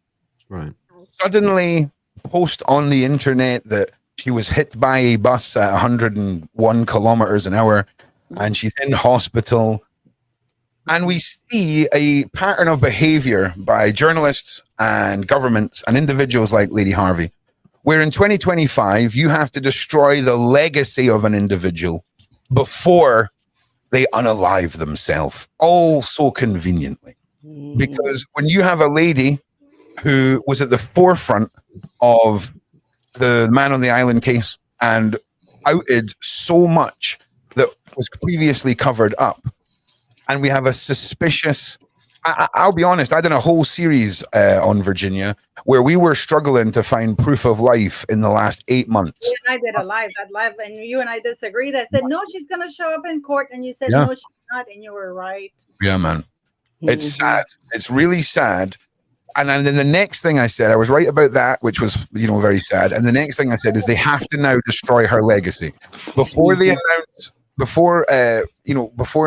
Right. suddenly post on the internet that she was hit by a bus at 101 kilometers an hour and she's in hospital. And we see a pattern of behavior by journalists and governments and individuals like Lady Harvey, where in 2025, you have to destroy the legacy of an individual before they unalive themselves, all so conveniently. Because when you have a lady who was at the forefront of the Man on the Island case and outed so much that was previously covered up, and we have a suspicious, I'll be honest, I did a whole series on Virginia where we were struggling to find proof of life in the last 8 months. You and I did a live, and you and I disagreed. I said, no, she's going to show up in court. And you said, Yeah. no, she's not. And you were right. Yeah, man. It's sad. It's really sad. And then the next thing I said, I was right about that, which was, very sad. And the next thing I said is they have to now destroy her legacy before they announce, before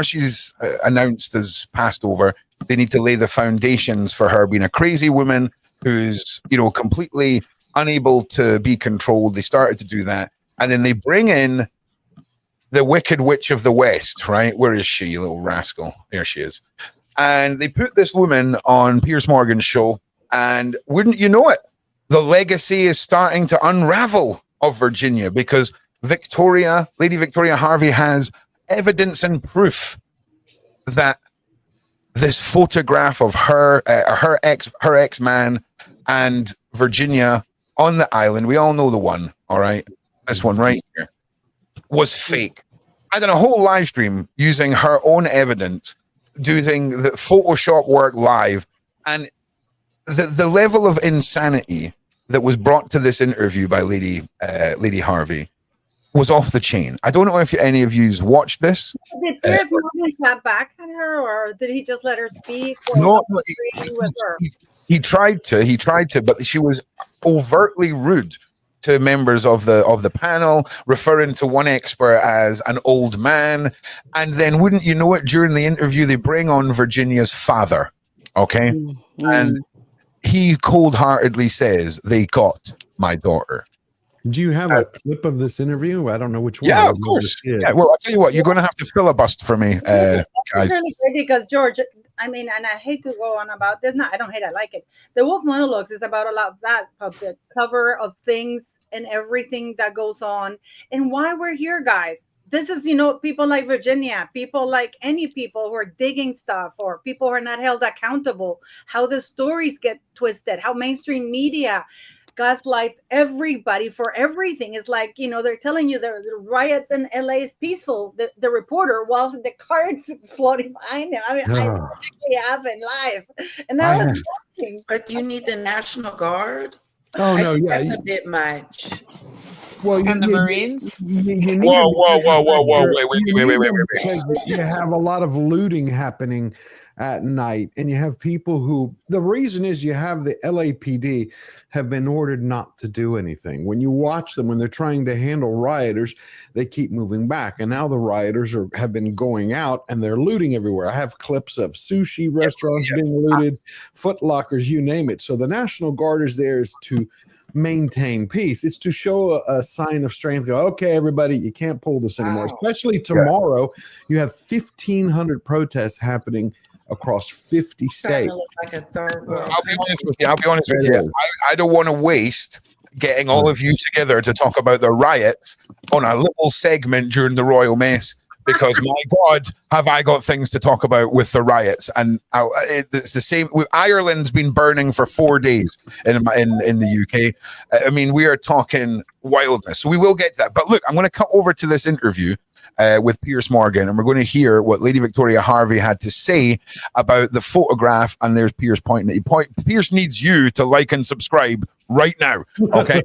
she's announced as passed over. They need to lay the foundations for her being a crazy woman who's, completely unable to be controlled. They started to do that. And then they bring in the Wicked Witch of the West, right? Where is she, you little rascal? There she is. And they put this woman on Piers Morgan's show, and wouldn't you know it, the legacy is starting to unravel of Virginia because Lady Victoria Harvey has evidence and proof that this photograph of her ex-man and Virginia on the island, we all know the one, all right, this one right here, was fake. I did a whole live stream using her own evidence, doing the Photoshop work live, and the level of insanity that was brought to this interview by Lady Harvey was off the chain. I don't know if any of you watched this. Did Piers Morgan clap back at her, or did he just let her speak? No, With her? he tried to, but she was overtly rude to members of the panel, referring to one expert as an old man. And then wouldn't you know it, during the interview, they bring on Virginia's father. Okay. And he cold-heartedly says, they got my daughter. Do you have a clip of this interview? I don't know which one. Yeah, of course. Yeah, well, I'll tell you what, you're going to have to filibuster for me, guys. It's really crazy because George, I mean, and I hate to go on about this. I don't hate it, I like it. The Wolf Monologues is about a lot of that, of the cover of things and everything that goes on and why we're here, guys. This is, people like Virginia, people like any people who are digging stuff, or people who are not held accountable, how the stories get twisted, how mainstream media gaslights everybody for everything. It's like, they're telling you the riots in LA is peaceful. The reporter, while the car is exploding behind him. I mean, I actually happened live, and I was watching. But you need the National Guard. Oh no, yeah, that's a bit much. Well, And the Marines. You need whoa! Wait! You have a lot of looting happening at night, and you have people who. The reason is you have the LAPD have been ordered not to do anything. When you watch them, when they're trying to handle rioters, they keep moving back, and now the rioters have been going out and they're looting everywhere. I have clips of sushi restaurants being looted, Foot Lockers, you name it. So the National Guard is there is to maintain peace. It's to show a sign of strength. Go, okay, everybody, you can't pull this anymore. Especially tomorrow, you have 1,500 protests happening across 50 states. Like a third world. I'll be honest with you. I don't want to waste getting all of you together to talk about the riots on a little segment during the Royal Mess, because my God, have I got things to talk about with the riots. And it's the same. Ireland's been burning for 4 days in the UK. I mean, we are talking wildness. So we will get to that. But look, I'm going to cut over to this interview with Piers Morgan, and we're going to hear what Lady Victoria Harvey had to say about the photograph. And there's Piers pointing at Piers needs you to like and subscribe right now. Okay.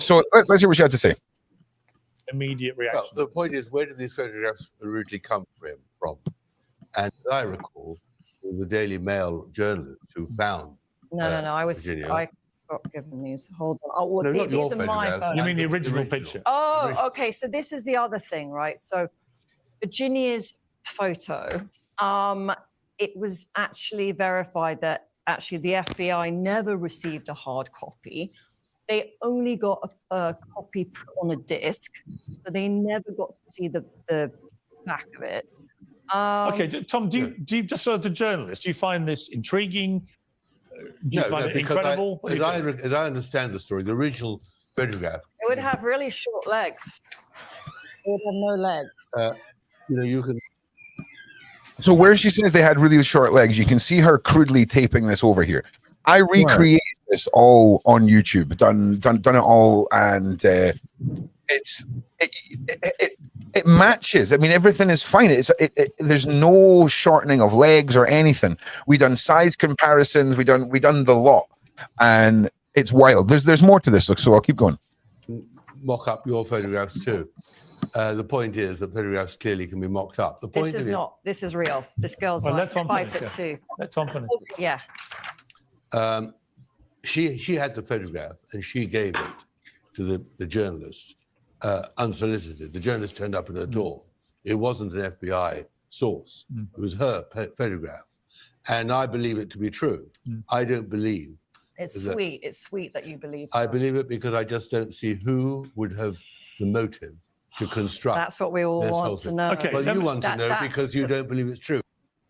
So let's hear what she had to say. Immediate reaction. Well, the point is, where did these photographs originally come from? And as I recall, the Daily Mail journalists who found. No. I got given these. Hold on. Oh, well, these are my photos. You mean the original picture? Oh, okay. So this is the other thing, right? So Virginia's photo, it was actually verified that actually the FBI never received a hard copy. They only got a copy put on a disc, but they never got to see the back of it. Okay, Tom, do you just as a journalist, do you find this intriguing? Do you find it incredible? As I understand the story, the original photograph. It would have really short legs. It would have no legs. You can. So where she says they had really short legs, you can see her crudely taping this over here. I recreated this all on YouTube, done it all, and it matches. I mean, everything is fine. There's no shortening of legs or anything. We done size comparisons. We done the lot, and it's wild. There's more to this, so I'll keep going. Mock up your photographs too. The point is that photographs clearly can be mocked up. The point this is not. This is real. This girl's like 5'2". Let's on finish. Yeah. She had the photograph and she gave it to the journalist unsolicited. The journalist turned up at her door. It wasn't an FBI source. It was her photograph. And I believe it to be true. I don't believe. It's sweet. It's sweet that you believe. I believe it because I just don't see who would have the motive to construct. That's what we all want to know. Okay, well, you want to know because you don't believe it's true.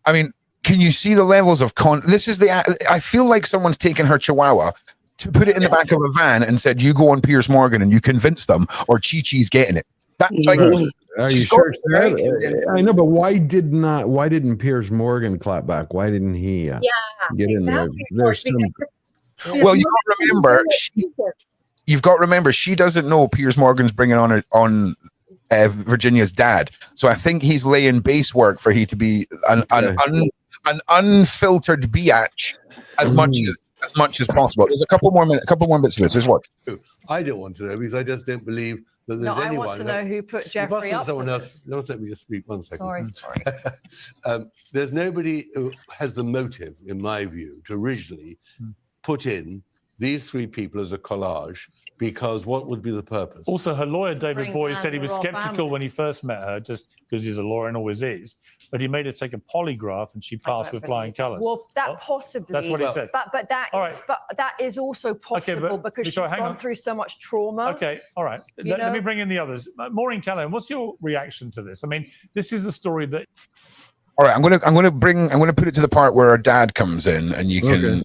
I mean, can you see the levels of this is I feel like someone's taken her chihuahua to put it in the back of a van and said, you go on Piers Morgan and you convince them, or Chi-Chi's getting it. That's like, are you sure? I know, but why didn't Piers Morgan clap back? Why didn't he get in there? There's some. Well, you've got to remember, she doesn't know Piers Morgan's bringing on Virginia's dad. So I think he's laying base work for he to be an unfiltered biatch as much as possible. There's a couple more bits of this. Just watch. I don't want to know because I just don't believe that there's anyone. I want to know who put Giuffre up. Someone else. Let me just speak 1 second. Sorry. There's nobody who has the motive, in my view, to originally put in these three people as a collage, because what would be the purpose? Also, her lawyer, David Boyd, said he was skeptical when he first met her, just because he's a lawyer and always is. But he made her take a polygraph and she passed with flying colours. Well, possibly. That's what he said. But that is also possible because she's gone through so much trauma. Okay, all right. Let me bring in the others. Maureen Callahan, what's your reaction to this? I mean, this is a story that. All right, I'm gonna put it to the part where our dad comes in, and you can,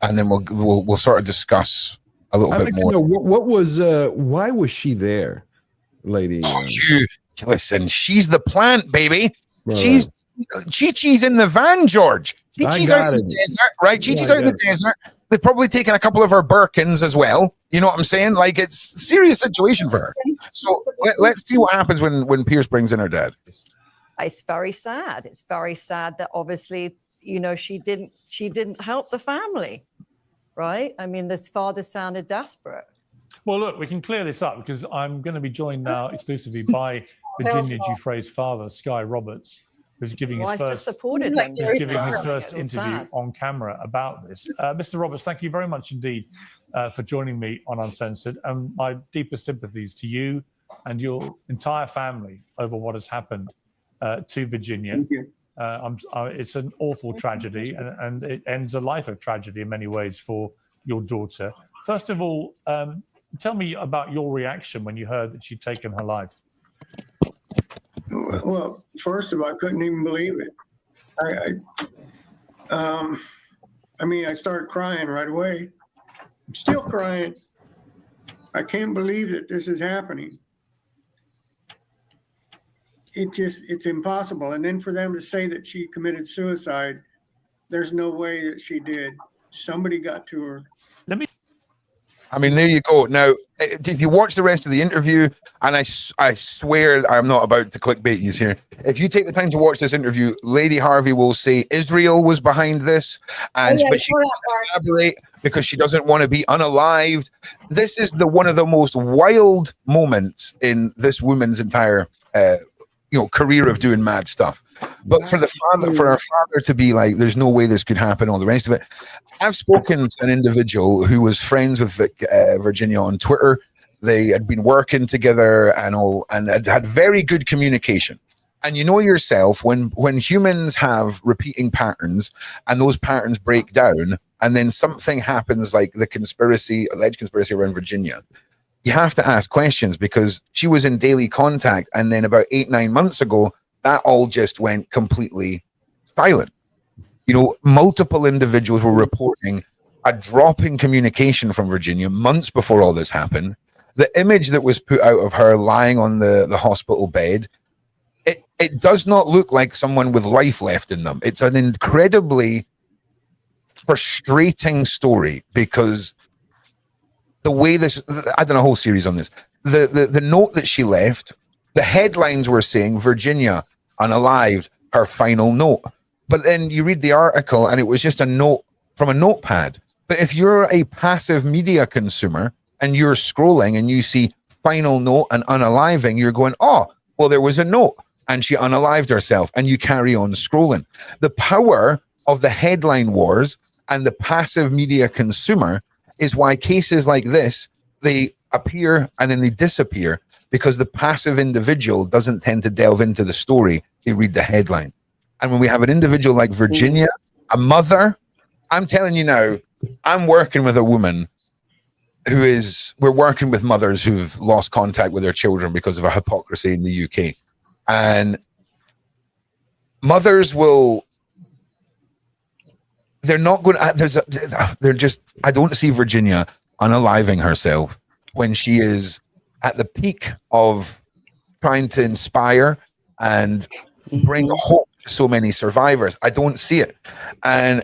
and then we'll sort of discuss a little bit more. What was why was she there, lady? Listen, she's the plant, baby. Chi-Chi's in the van, George. Chi-Chi's out in the desert, right? Chi-Chi's out in the desert. They've probably taken a couple of her Birkins as well. You know what I'm saying? Like, it's a serious situation for her. So let's see what happens when Pierce brings in her dad. It's very sad. It's very sad that obviously, you know, she didn't help the family, right? I mean, this father sounded desperate. Well, look, we can clear this up because I'm going to be joined now exclusively by Virginia Giuffre's father, Sky Roberts, who's giving his first interview on camera about this. Mr. Roberts, thank you very much indeed for joining me on Uncensored, and my deepest sympathies to you and your entire family over what has happened to Virginia. Thank you. It's an awful tragedy, and it ends a life of tragedy in many ways for your daughter. First of all, tell me about your reaction when you heard that she'd taken her life. Well, first of all, I couldn't even believe it. I mean, I started crying right away. I'm still crying. I can't believe that this is happening. It's impossible. And then for them to say that she committed suicide, there's no way that she did. Somebody got to her. I mean, there you go. Now, if you watch the rest of the interview, and I swear I'm not about to clickbait you here. If you take the time to watch this interview, Lady Harvey will say Israel was behind this, but she can't elaborate because she doesn't want to be unalived. This is one of the most wild moments in this woman's entire career of doing mad stuff. But for her father to be like, there's no way this could happen, all the rest of it. I've spoken to an individual who was friends with Virginia on Twitter. They had been working together and had very good communication. And you know yourself, when humans have repeating patterns and those patterns break down, and then something happens like the alleged conspiracy around Virginia, you have to ask questions, because she was in daily contact, and then about 8-9 months ago, that all just went completely silent. You know, multiple individuals were reporting a drop in communication from Virginia months before all this happened. The image that was put out of her lying on the hospital bed, it does not look like someone with life left in them. It's an incredibly frustrating story, because the way I've done a whole series on this. The note that she left, the headlines were saying Virginia unalived, her final note. But then you read the article and it was just a note from a notepad. But if you're a passive media consumer and you're scrolling and you see final note and unaliving, you're going, oh, well, there was a note and she unalived herself, and you carry on scrolling. The power of the headline wars and the passive media consumer is why cases like this, they appear and then they disappear, because the passive individual doesn't tend to delve into the story. They read the headline. And when we have an individual like Virginia, a mother, I'm telling you now, I'm working with a woman we're working with mothers who've lost contact with their children because of a hypocrisy in the UK. And mothers they're not going to, I don't see Virginia unaliving herself when she is at the peak of trying to inspire and bring hope to so many survivors. I don't see it. And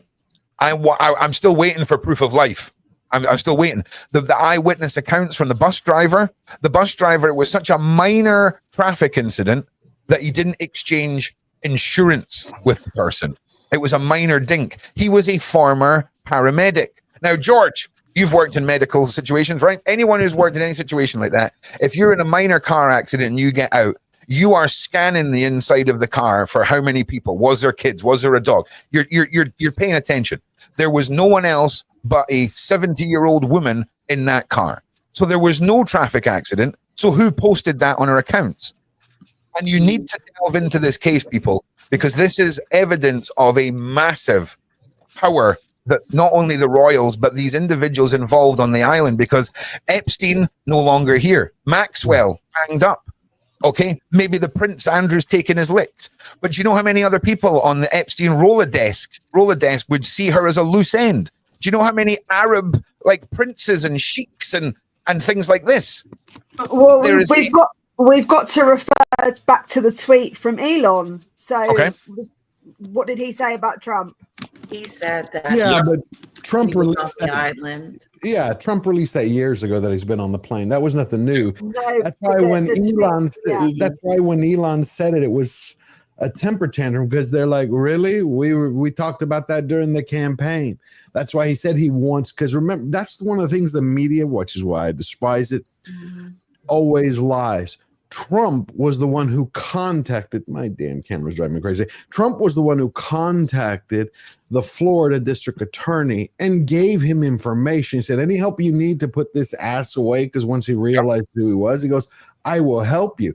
I'm still waiting for proof of life. I'm still waiting. The eyewitness accounts from the bus driver, it was such a minor traffic incident that he didn't exchange insurance with the person. It was a minor dink. He was a former paramedic. Now, George, you've worked in medical situations, right? Anyone who's worked in any situation like that, if you're in a minor car accident and you get out, you are scanning the inside of the car for how many people. Was there kids? Was there a dog? You're paying attention. There was no one else but a 70-year-old woman in that car. So there was no traffic accident. So who posted that on her accounts? And you need to delve into this case, people, because this is evidence of a massive power that not only the royals, but these individuals involved on the island, because Epstein no longer here. Maxwell hanged up. Okay, maybe the Prince Andrew's taken his licks, but do you know how many other people on the Epstein Rolodex would see her as a loose end? Do you know how many Arab princes and sheiks and things like this? Well, we've got to refer back to the tweet from Elon. So, What did he say about Trump? He said that. Yeah, but Trump He was on released the that. island. Yeah, Trump released that years ago that he's been on the plane. That was nothing new. No, That's but why when Elon, yeah. that's why when Elon said it, it was a temper tantrum because they're like, really? We talked about that during the campaign. That's why he said he wants. Because remember, that's one of the things the media, which is why I despise it, always lies. Trump was the one who contacted, my damn camera's driving me crazy. Trump was the one who contacted the Florida district attorney and gave him information. He said, any help you need to put this ass away? Because once he realized who he was, he goes, I will help you.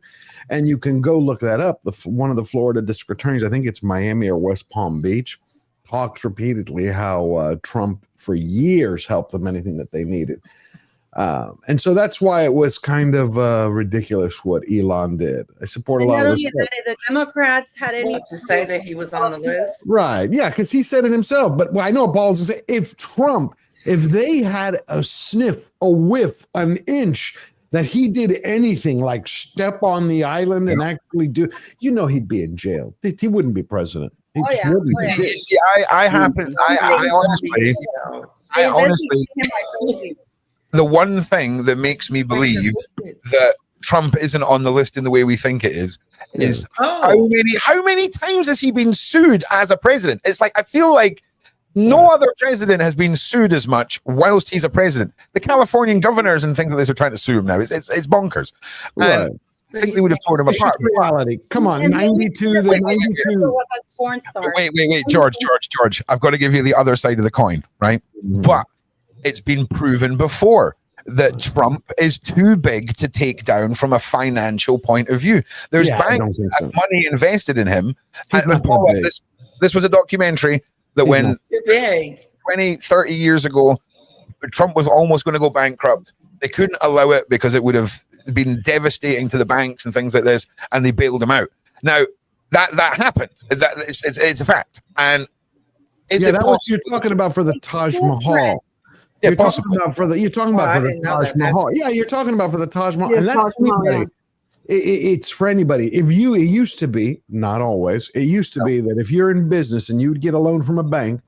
And you can go look that up. One of the Florida district attorneys, I think it's Miami or West Palm Beach, talks repeatedly how Trump for years helped them anything that they needed. And so that's why it was kind of ridiculous what Elon did. I support a lot of the Democrats had any To say that he was on the list. right. Yeah, because he said it himself. But I know Paul's going to say if they had a sniff, a whiff, an inch that he did anything like step on the island and actually do, he'd be in jail. He wouldn't be president. He just wouldn't be. See, I honestly, the one thing that makes me believe that Trump isn't on the list in the way we think it is how many times has he been sued as a president? It's like I feel like no other president has been sued as much whilst he's a president. The Californian governors and things like this are trying to sue him now. It's bonkers. Right. And I think they would have torn him apart. Reality. Come on, 92. The 92. Wait, George. I've got to give you the other side of the coin, right? But it's been proven before that Trump is too big to take down from a financial point of view. There's banks that have money invested in him. And Paul, this was a documentary that when 20, 30 years ago, Trump was almost going to go bankrupt. They couldn't allow it because it would have been devastating to the banks and things like this, and they bailed him out. Now, that happened. It's a fact. And that's what you're talking about for the Taj Mahal. You're talking about for the Taj Mahal. Yeah, you're talking about for the Taj Mahal. And that's anybody. It's for anybody. It used to be, not always, it used to be that if you're in business and you'd get a loan from a bank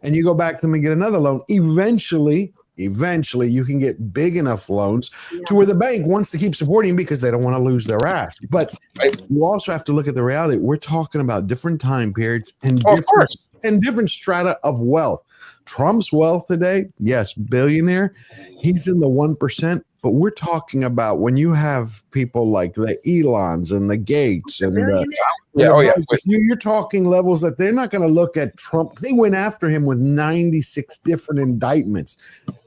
and you go back to them and get another loan, eventually you can get big enough loans to where the bank wants to keep supporting you because they don't want to lose their ass. But you also have to look at the reality. We're talking about different time periods and different strata of wealth. Trump's wealth today, yes, billionaire, he's in the 1%, but we're talking about when you have people like the Elons and the Gates and you're talking levels that they're not going to look at Trump. They went after him with 96 different indictments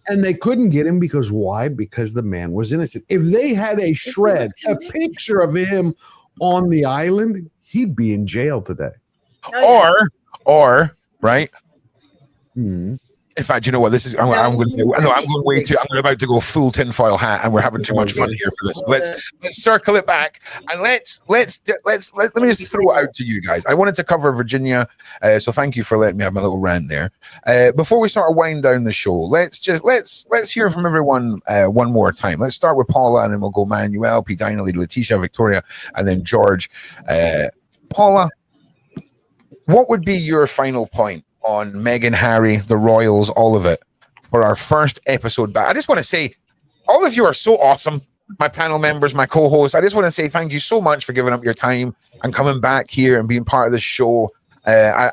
and they couldn't get him because why? Because the man was innocent. If they had a picture of him on the island, he'd be in jail today. Or right. In fact, you know what? This is I'm going way too. I'm about to go full tinfoil hat, and we're having too much fun here for this. Let's circle it back, and let me just throw it out to you guys. I wanted to cover Virginia, so thank you for letting me have my little rant there. Before we start to wind down the show, let's hear from everyone one more time. Let's start with Paula, and then we'll go Manuel, P. Dinah, Letitia, Victoria, and then George. Paula, what would be your final point on Meghan, Harry, the royals, all of it for our first episode back? I just want to say all of you are so awesome, my panel members, my co-hosts. I just want to say thank you so much for giving up your time and coming back here and being part of the show. I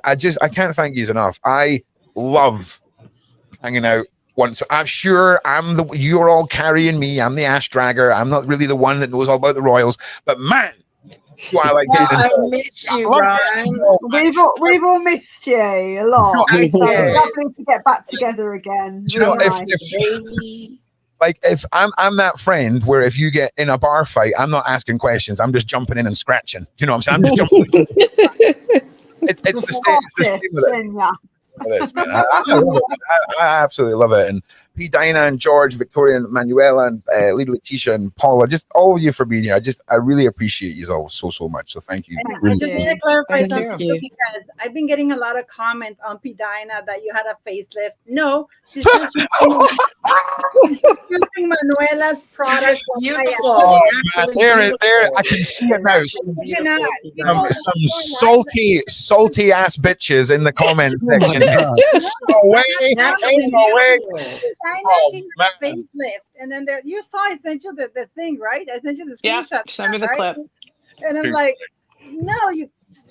can't thank you enough. I love hanging out once. I'm sure you're all carrying me. I'm the ash dragger. I'm not really the one that knows all about the royals, but man, I miss you, Ron. We've all missed you a lot. It's lovely to get back together again. If I'm that friend where if you get in a bar fight, I'm not asking questions. I'm just jumping in and scratching. Do you know what I'm saying? I'm just jumping. It's the same with it. This, man. I love it. I absolutely love it. And P. Diana and George, Victoria and Manuela and Lady Letitia and Paula, just all of you for being here. I really appreciate you all so much. So thank you. And I Really. just need to clarify Thank something you. because I've been getting a lot of comments on P. Diana that you had a facelift. No, she's just using Manuela's product. Beautiful. Oh, man, Absolutely there, I beautiful. can see it now. Beautiful. Some salty ass bitches in the comment Oh my section. God. No way, ain't no way. Diana, Oh, she man. had a facelift, and then there you saw I sent you the thing, right? I sent you the Yeah, screenshot. send me the right? clip. And I'm like, no,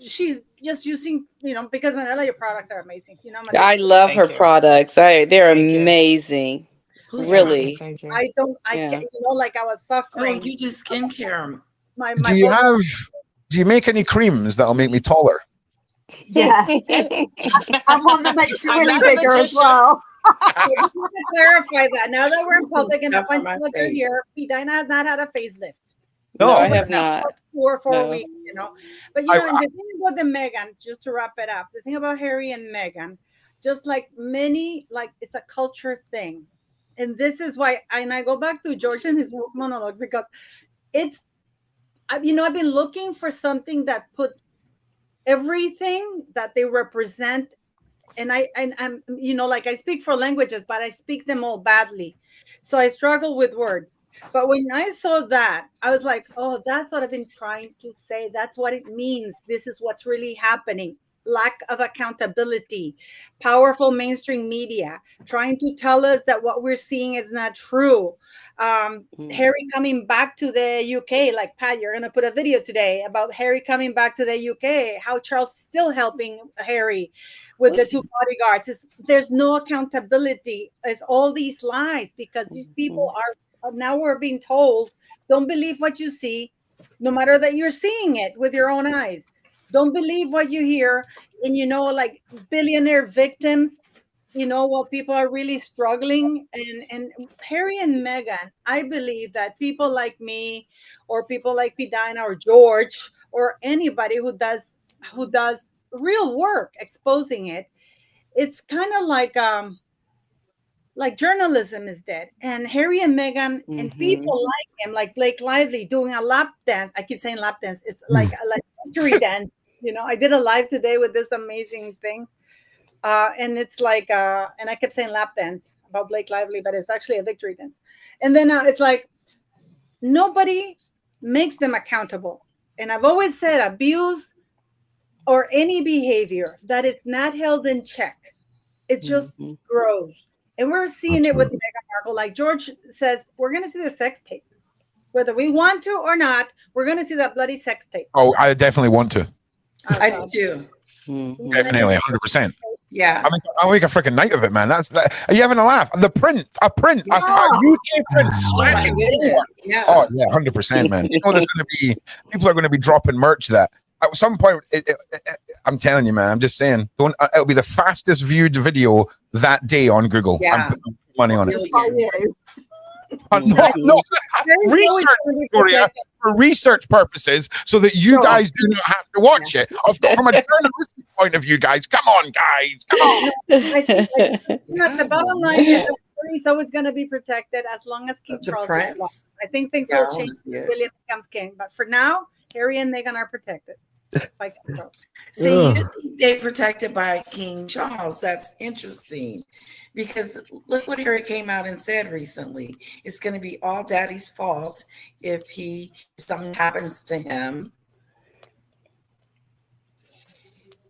she's just using, because Manuela, your products are amazing. Manuela, I love Thank her you. products. They're Thank you. amazing. Who's Really. Thank you. I don't, Yeah. like I was Oh, suffering. you do skincare. My Do you make any creams that'll make me taller? Yeah. And one that makes it I'm really not a bigger as magician. well. I just want to clarify that now that we're in public and a Stuff on bunch my of us are face. here, Dina has not had a facelift. No, I No. have not. For 4 No. weeks, But I- and the thing about the Meghan, just to wrap it up, the thing about Harry and Meghan, just like many, it's a culture thing. And this is why, and I go back to George and his monologue because I've been looking for something that put everything that they represent. And I'm, I speak 4 languages, but I speak them all badly. So I struggle with words. But when I saw that, I was like, oh, that's what I've been trying to say. That's what it means. This is what's really happening. Lack of accountability, powerful mainstream media trying to tell us that what we're seeing is not true. Harry coming back to the UK, like Pat, you're going to put a video today about Harry coming back to the UK, how Charles is still helping Harry with the 2 bodyguards. There's no accountability. It's all these lies because these people are, now we're being told, don't believe what you see, no matter that you're seeing it with your own eyes. Don't believe what you hear. And, like billionaire victims, while people are really struggling. And Harry and Meghan, I believe that people like me or people like Pidina or George or anybody who does real work exposing it, it's kind of like journalism is dead. And Harry and Meghan and people like him, like Blake Lively doing a lap dance. I keep saying lap dance. It's like victory dance. I did a live today with this amazing thing. And it's like, and I kept saying lap dance about Blake Lively, but it's actually a victory dance. And then it's like, nobody makes them accountable. And I've always said abuse or any behavior that is not held in check, it just grows. And we're seeing it with Meghan Markle. Like George says, we're going to see the sex tape. Whether we want to or not, we're going to see that bloody sex tape. Oh, I definitely want to. I do too. Definitely, 100%. Yeah. I'll make a freaking night of it, man. Are you having a laugh? A print, a UK print smashing. Yeah. Oh yeah, 100%, man. People are going to be dropping merch that at some point. I'm telling you, man. I'm just saying, it'll be the fastest viewed video that day on Google. Yeah. I'm putting money on it. Billions. No, research, Victoria, for research purposes, so that you guys do not have to watch it. From a journalistic point of view, guys, come on, come on. The bottom line is that he's always going to be protected as long as King Charles is alive. I think things will change when William becomes king, but for now, Harry and Meghan are protected by King Charles. See, you think they're protected by King Charles? That's interesting, because look what Harry came out and said recently. It's going to be all Daddy's fault if something happens to him.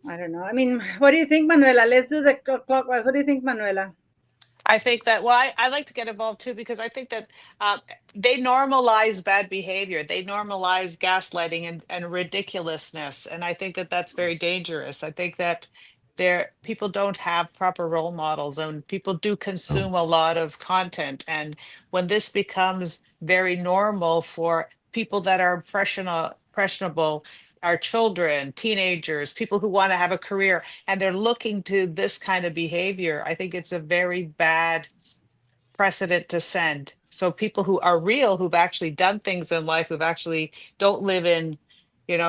I don't know. I mean, what do you think, Manuela? Let's do the clockwise. What do you think, Manuela? I think that, I like to get involved too, because I think that they normalize bad behavior. They normalize gaslighting and ridiculousness. And I think that that's very dangerous. I think that people don't have proper role models, and people do consume a lot of content. And when this becomes very normal for people that are impressionable, our children, teenagers, people who want to have a career, and they're looking to this kind of behavior, I think it's a very bad precedent to send. So people who are real, who've actually done things in life, who've actually don't live in,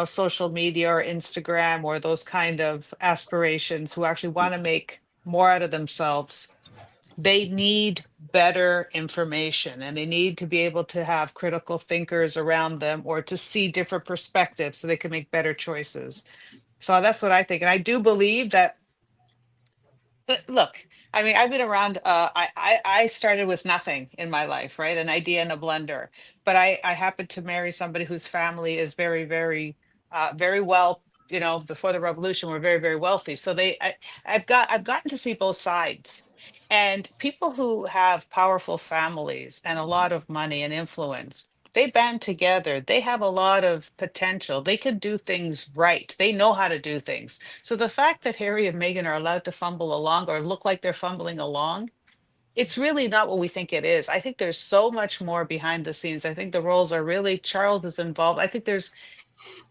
social media or Instagram or those kind of aspirations, who actually want to make more out of themselves, they need better information, and they need to be able to have critical thinkers around them or to see different perspectives so they can make better choices. So that's what I think. And I do believe that, look, I mean, I've been around, I started with nothing in my life, right? An idea in a blender. But I happened to marry somebody whose family is very, very, very well, you know, before the revolution, were very, very wealthy. So I've gotten to see both sides. And people who have powerful families and a lot of money and influence, they band together. They have a lot of potential. They can do things right. They know how to do things. So the fact that Harry and Meghan are allowed to fumble along or look like they're fumbling along, it's really not what we think it is. I think there's so much more behind the scenes. I think the roles are really, Charles is involved. I think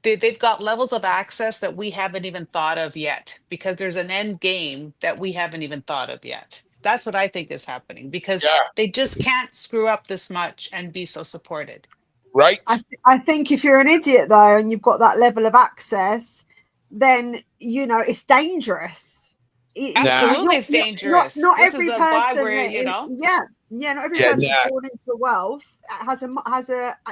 they've got levels of access that we haven't even thought of yet, because there's an end game that we haven't even thought of yet. That's what I think is happening, because Yeah. they just can't screw up this much and be so supported. Right. I think if you're an idiot though, and you've got that level of access, then you know it's dangerous. Absolutely, it's dangerous. Not This every is a person vibe where, that you is, know. not every Yeah, person yeah. born into wealth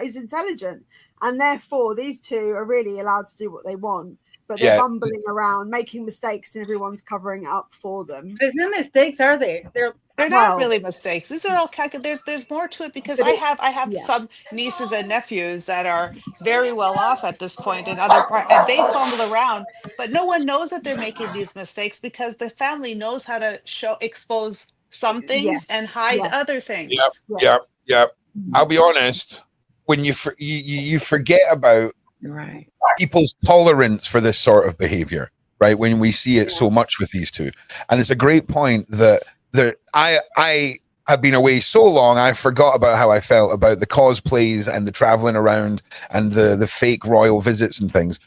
is intelligent, and therefore these two are really allowed to do what they want. But they're Yeah. bumbling around, making mistakes, and everyone's covering it up for them. There's no mistakes, are they? They're not really mistakes. These are all there's more to it, because But I have yeah. some nieces and nephews that are very well off at this point in other part, and they fumble around, but no one knows that they're making these mistakes, because the family knows how to expose some things Yes. and hide Yes. other things. Yep. I'll be honest. When you forget about Right. people's tolerance for this sort of behavior, right? When we see it so much with these two, and it's a great point that I have been away so long, I forgot about how I felt about the cosplays and the traveling around and the fake royal visits and things.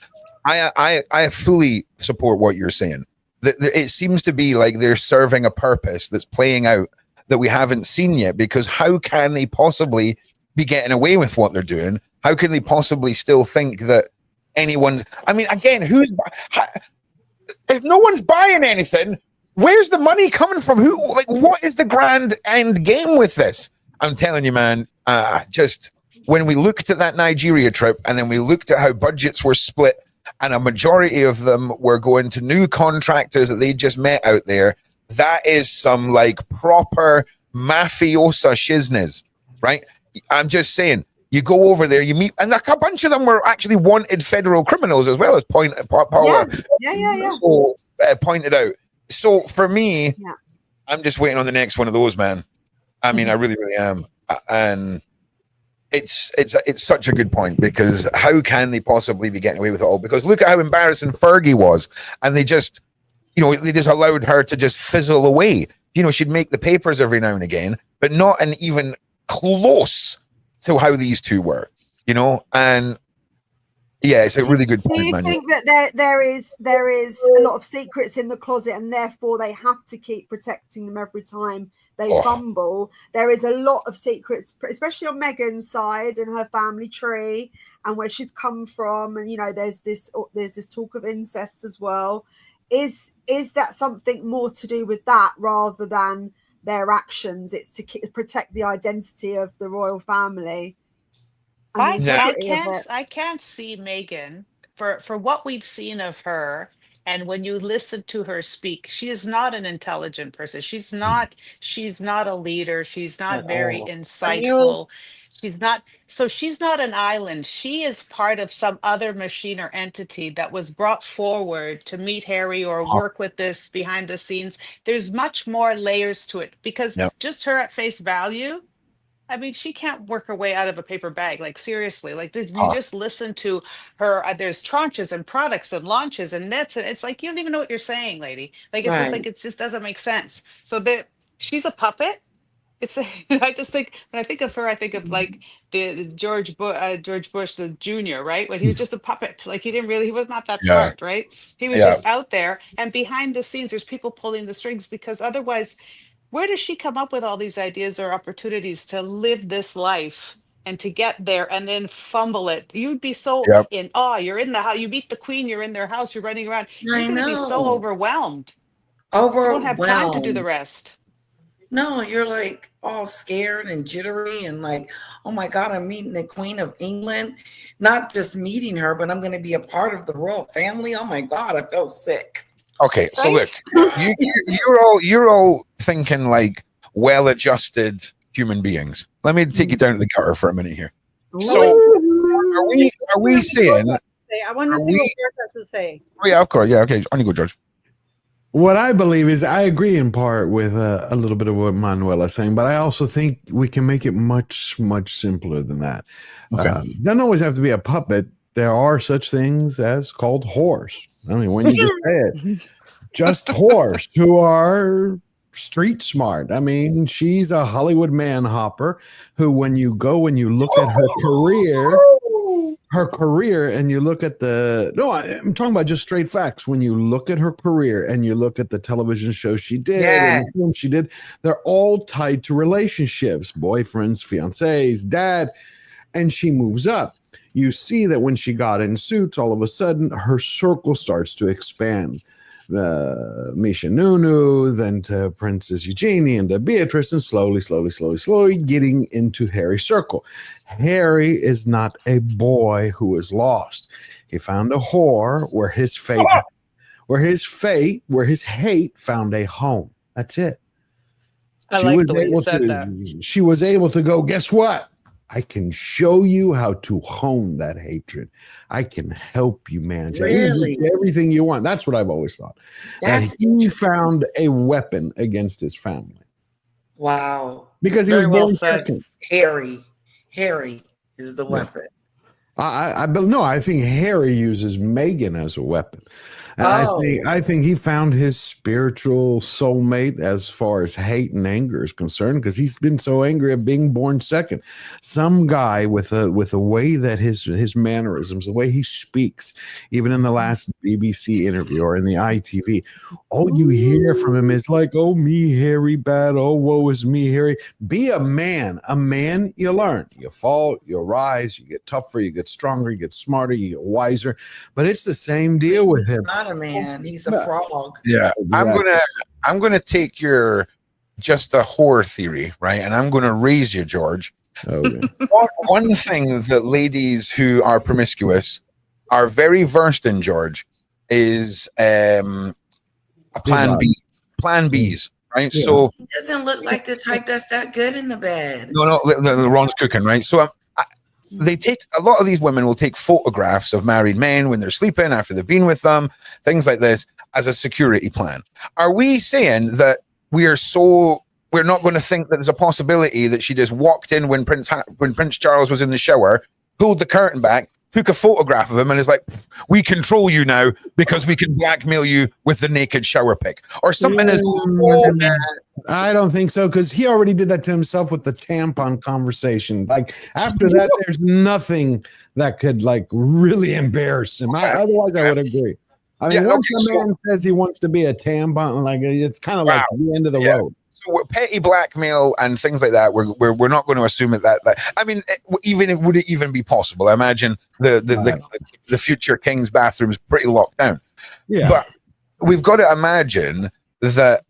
I fully support what you're saying. It seems to be like they're serving a purpose that's playing out that we haven't seen yet, because how can they possibly be getting away with what they're doing? How can they possibly still think that anyone's, I mean, again, if no one's buying anything, where's the money coming from? What is the grand end game with this? I'm telling you, man, just when we looked at that Nigeria trip, and then we looked at how budgets were split, and a majority of them were going to new contractors that they just met out there, that is some like proper mafiosa shizness, right? I'm just saying, you go over there, you meet, and like a bunch of them were actually wanted federal criminals as well, as Paula pointed out. So for me, I'm just waiting on the next one of those, man. I mean, I really, really am. And it's such a good point, because how can they possibly be getting away with it all? Because look at how embarrassing Fergie was, and they just allowed her to just fizzle away. You know, she'd make the papers every now and again, but not an even close to how these two were, you know. And yeah, it's a really good point. Do you Manuel. think that there is a lot of secrets in the closet, and therefore they have to keep protecting them every time they fumble? There is a lot of secrets, especially on Meghan's side and her family tree and where she's come from, and you know, there's this talk of incest as well. Is that something more to do with that rather than their actions? It's to protect the identity of the royal family. I can't see Meghan for what we've seen of her. And when you listen to her speak, she is not an intelligent person. She's not a leader. She's not very insightful. She's not an island. She is part of some other machine or entity that was brought forward to meet Harry or work with this behind the scenes. There's much more layers to it, because just her at face value, I mean, she can't work her way out of a paper bag. Like, seriously, like you just listen to her. There's tranches and products and launches and nets. And it's like, you don't even know what you're saying, lady. Like, it's just like, it just doesn't make sense. So she's a puppet. It's I just think, when I think of her, I think of like the George Bush, the Jr., right? When he was just a puppet. Like, he was not that smart, right? He was just out there, and behind the scenes, there's people pulling the strings, because otherwise, where does she come up with all these ideas or opportunities to live this life and to get there and then fumble it? You'd be so in awe. You're in the house, you meet the queen, you're in their house, you're running around. You're going to be so overwhelmed. You won't have time to do the rest. No, you're like all scared and jittery and like, oh my God, I'm meeting the Queen of England. Not just meeting her, but I'm going to be a part of the royal family. Oh my God, I felt sick. Okay, so Right? look, you're all thinking like well-adjusted human beings. Let me take you down to the gutter for a minute here. So are we saying? I want to Are see we- what George has to say. Oh, yeah, of course. Yeah, okay. On you go, George. What I believe is I agree in part with a little bit of what Manuela's saying, but I also think we can make it much, much simpler than that. Okay. Doesn't always have to be a puppet. There are such things as called whores. I mean, when you just say it, just whores who are street smart. I mean, she's a Hollywood man hopper who, when you go and you look at her career and you look at I'm talking about just straight facts. When you look at her career and you look at the television show she did and the film she did, they're all tied to relationships, boyfriends, fiancés, dad, and she moves up. You see that when she got in Suits, all of a sudden her circle starts to expand. The Misha Nunu, then to Princess Eugenie and to Beatrice, and slowly getting into Harry's circle. Harry is not a boy who is lost. He found a whore where his hate found a home. That's it. I like the way you said that. She was able to go, guess what? I can show you how to hone that hatred. I can help you manage it. Really? Everything you want. That's what I've always thought. That's And he found a weapon against his family. Wow. Because he Very was well born said. second. Harry is the weapon. I think Harry uses Meghan as a weapon. And I think he found his spiritual soulmate as far as hate and anger is concerned, because he's been so angry at being born second. Some guy with a way that his mannerisms, the way he speaks, even in the last BBC interview or in the ITV, all you hear from him is like, "Oh, me, Harry, bad. Oh, woe is me, Harry." Be a man. A man, you learn. You fall, you rise, you get tougher, you get stronger, you get smarter, you get wiser. But it's the same deal with him. Not a man. He's a frog. Yeah. I'm gonna take your just a whore theory, right? And I'm gonna raise you, George. Okay. One thing that ladies who are promiscuous are very versed in, George, is a plan B. Plan Bs, right? Yeah. So He doesn't look like the type that's that good in the bed. no, Ron's cooking, right? So they take a lot of these women will take photographs of married men when they're sleeping after they've been with them, things like this, as a security plan. Are we saying that we're not going to think that there's a possibility that she just walked in when Prince Charles was in the shower, pulled the curtain back, took a photograph of him, and is like, "We control you now because we can blackmail you with the naked shower pic," or something? I don't think so, because he already did that to himself with the tampon conversation. Like after that, there's nothing that could like really embarrass him. Otherwise, I would agree. I mean, once a man says he wants to be a tampon, like it's kind of like the end of the road. So petty blackmail and things like that, we're not going to assume that I mean, would it even be possible? I imagine the future king's bathroom is pretty locked down. Yeah, but we've got to imagine that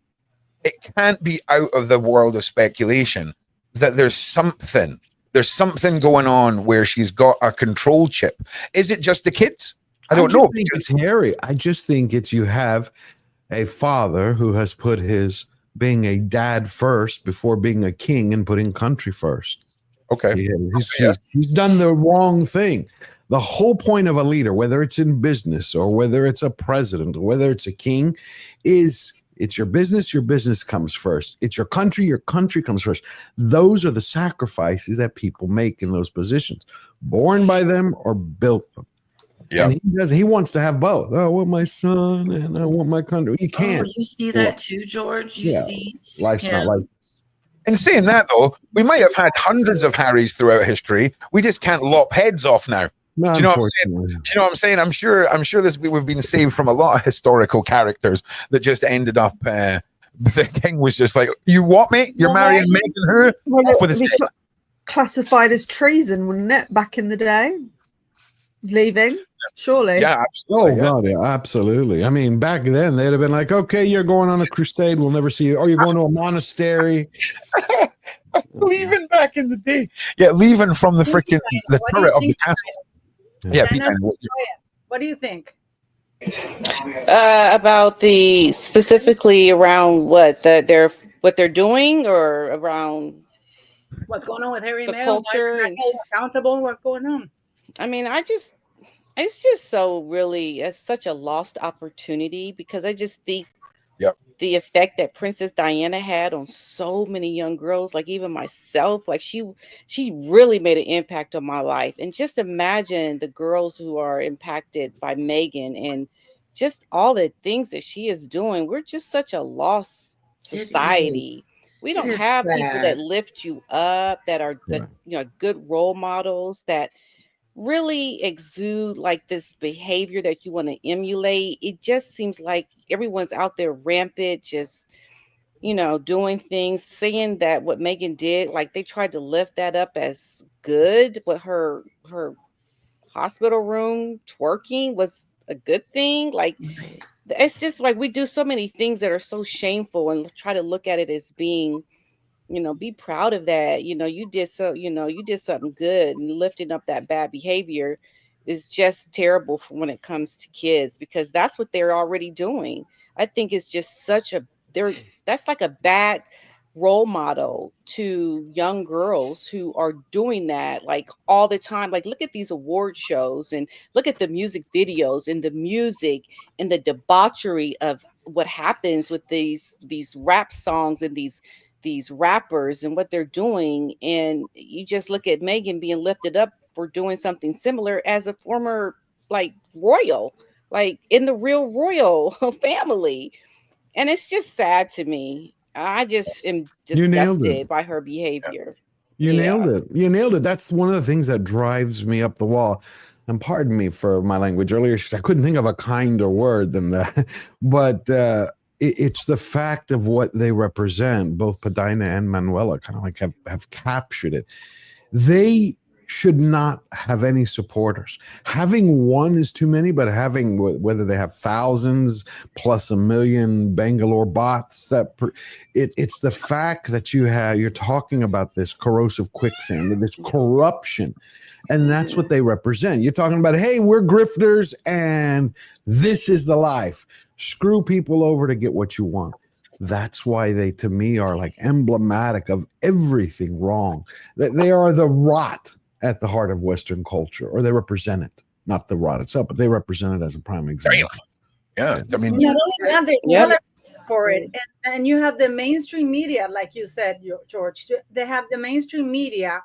it can't be out of the world of speculation that there's something going on where she's got a control chip. Is it just the kids? I don't know. I think it's Harry. I just think it's you have a father who has put his being a dad first before being a king and putting country first. Okay. He's done the wrong thing. The whole point of a leader, whether it's in business or whether it's a president or whether it's a king, is it's your business comes first. It's your country comes first. Those are the sacrifices that people make in those positions, born by them or built them. Yeah, he wants to have both. Oh, I want my son and I want my country. You can't. Oh, you see that too, George? You see life's not like. In saying that, though, we might have had hundreds of Harrys throughout history. We just can't lop heads off now. Do you know what I'm saying? Do you know what I'm saying? I'm sure we've been saved from a lot of historical characters that just ended up. The king was just like, "You what, mate? You're marrying Meghan her?" Well, it would be classified as treason, wouldn't it? Back in the day. Leaving, surely. Yeah, absolutely. Oh God, yeah, absolutely. I mean, back then they'd have been like, "Okay, you're going on a crusade. We'll never see you. Or you're going to a monastery." Leaving back in the day. Yeah, leaving from the freaking the What do you turret of the think? castle. Yeah, Dana, Pete, what do you think? About the specifically around what they're doing or around What's going on with Harry the Mail? Why culture. they're not And held accountable? What's going on? I mean, it's just so really, it's such a lost opportunity because I just think Yep. the effect that Princess Diana had on so many young girls, like even myself, like she really made an impact on my life. And just imagine the girls who are impacted by Meghan and just all the things that she is doing. We're just such a lost It society. is. We It don't is have people that sad. lift you up, that are that good role models that really exude like this behavior that you want to emulate. It just seems like everyone's out there rampant, just doing things, saying that what Megan did, like they tried to lift that up as good, but her hospital room twerking was a good thing. Like it's just like we do so many things that are so shameful and try to look at it as being, be proud of that. You did something good, and lifting up that bad behavior is just terrible for when it comes to kids because that's what they're already doing. I think it's just that's like a bad role model to young girls who are doing that like all the time. Like look at these award shows and look at the music videos and the music and the debauchery of what happens with these rap songs and these rappers and what they're doing. And you just look at Megan being lifted up for doing something similar as a former like royal, like in the real royal family. And it's just sad to me. I just am You nailed it. disgusted by her behavior. You Yeah. nailed it. You nailed it. That's one of the things that drives me up the wall. And pardon me for my language earlier. I couldn't think of a kinder word than that. But it's the fact of what they represent. Both Padina and Manuela kind of like have captured it. They should not have any supporters. Having one is too many, but having whether they have thousands plus a million Bangalore bots, it's the fact that you're talking about this corrosive quicksand, this corruption, and that's what they represent. You're talking about, hey, we're grifters, and this is the life. Screw people over to get what you want. That's why they, to me, are like emblematic of everything wrong. That they are the rot at the heart of Western culture, or they represent it. Not the rot itself, but they represent it as a prime example. Yeah, I mean, Not only that, they for it, and you have the mainstream media, like you said, George. They have the mainstream media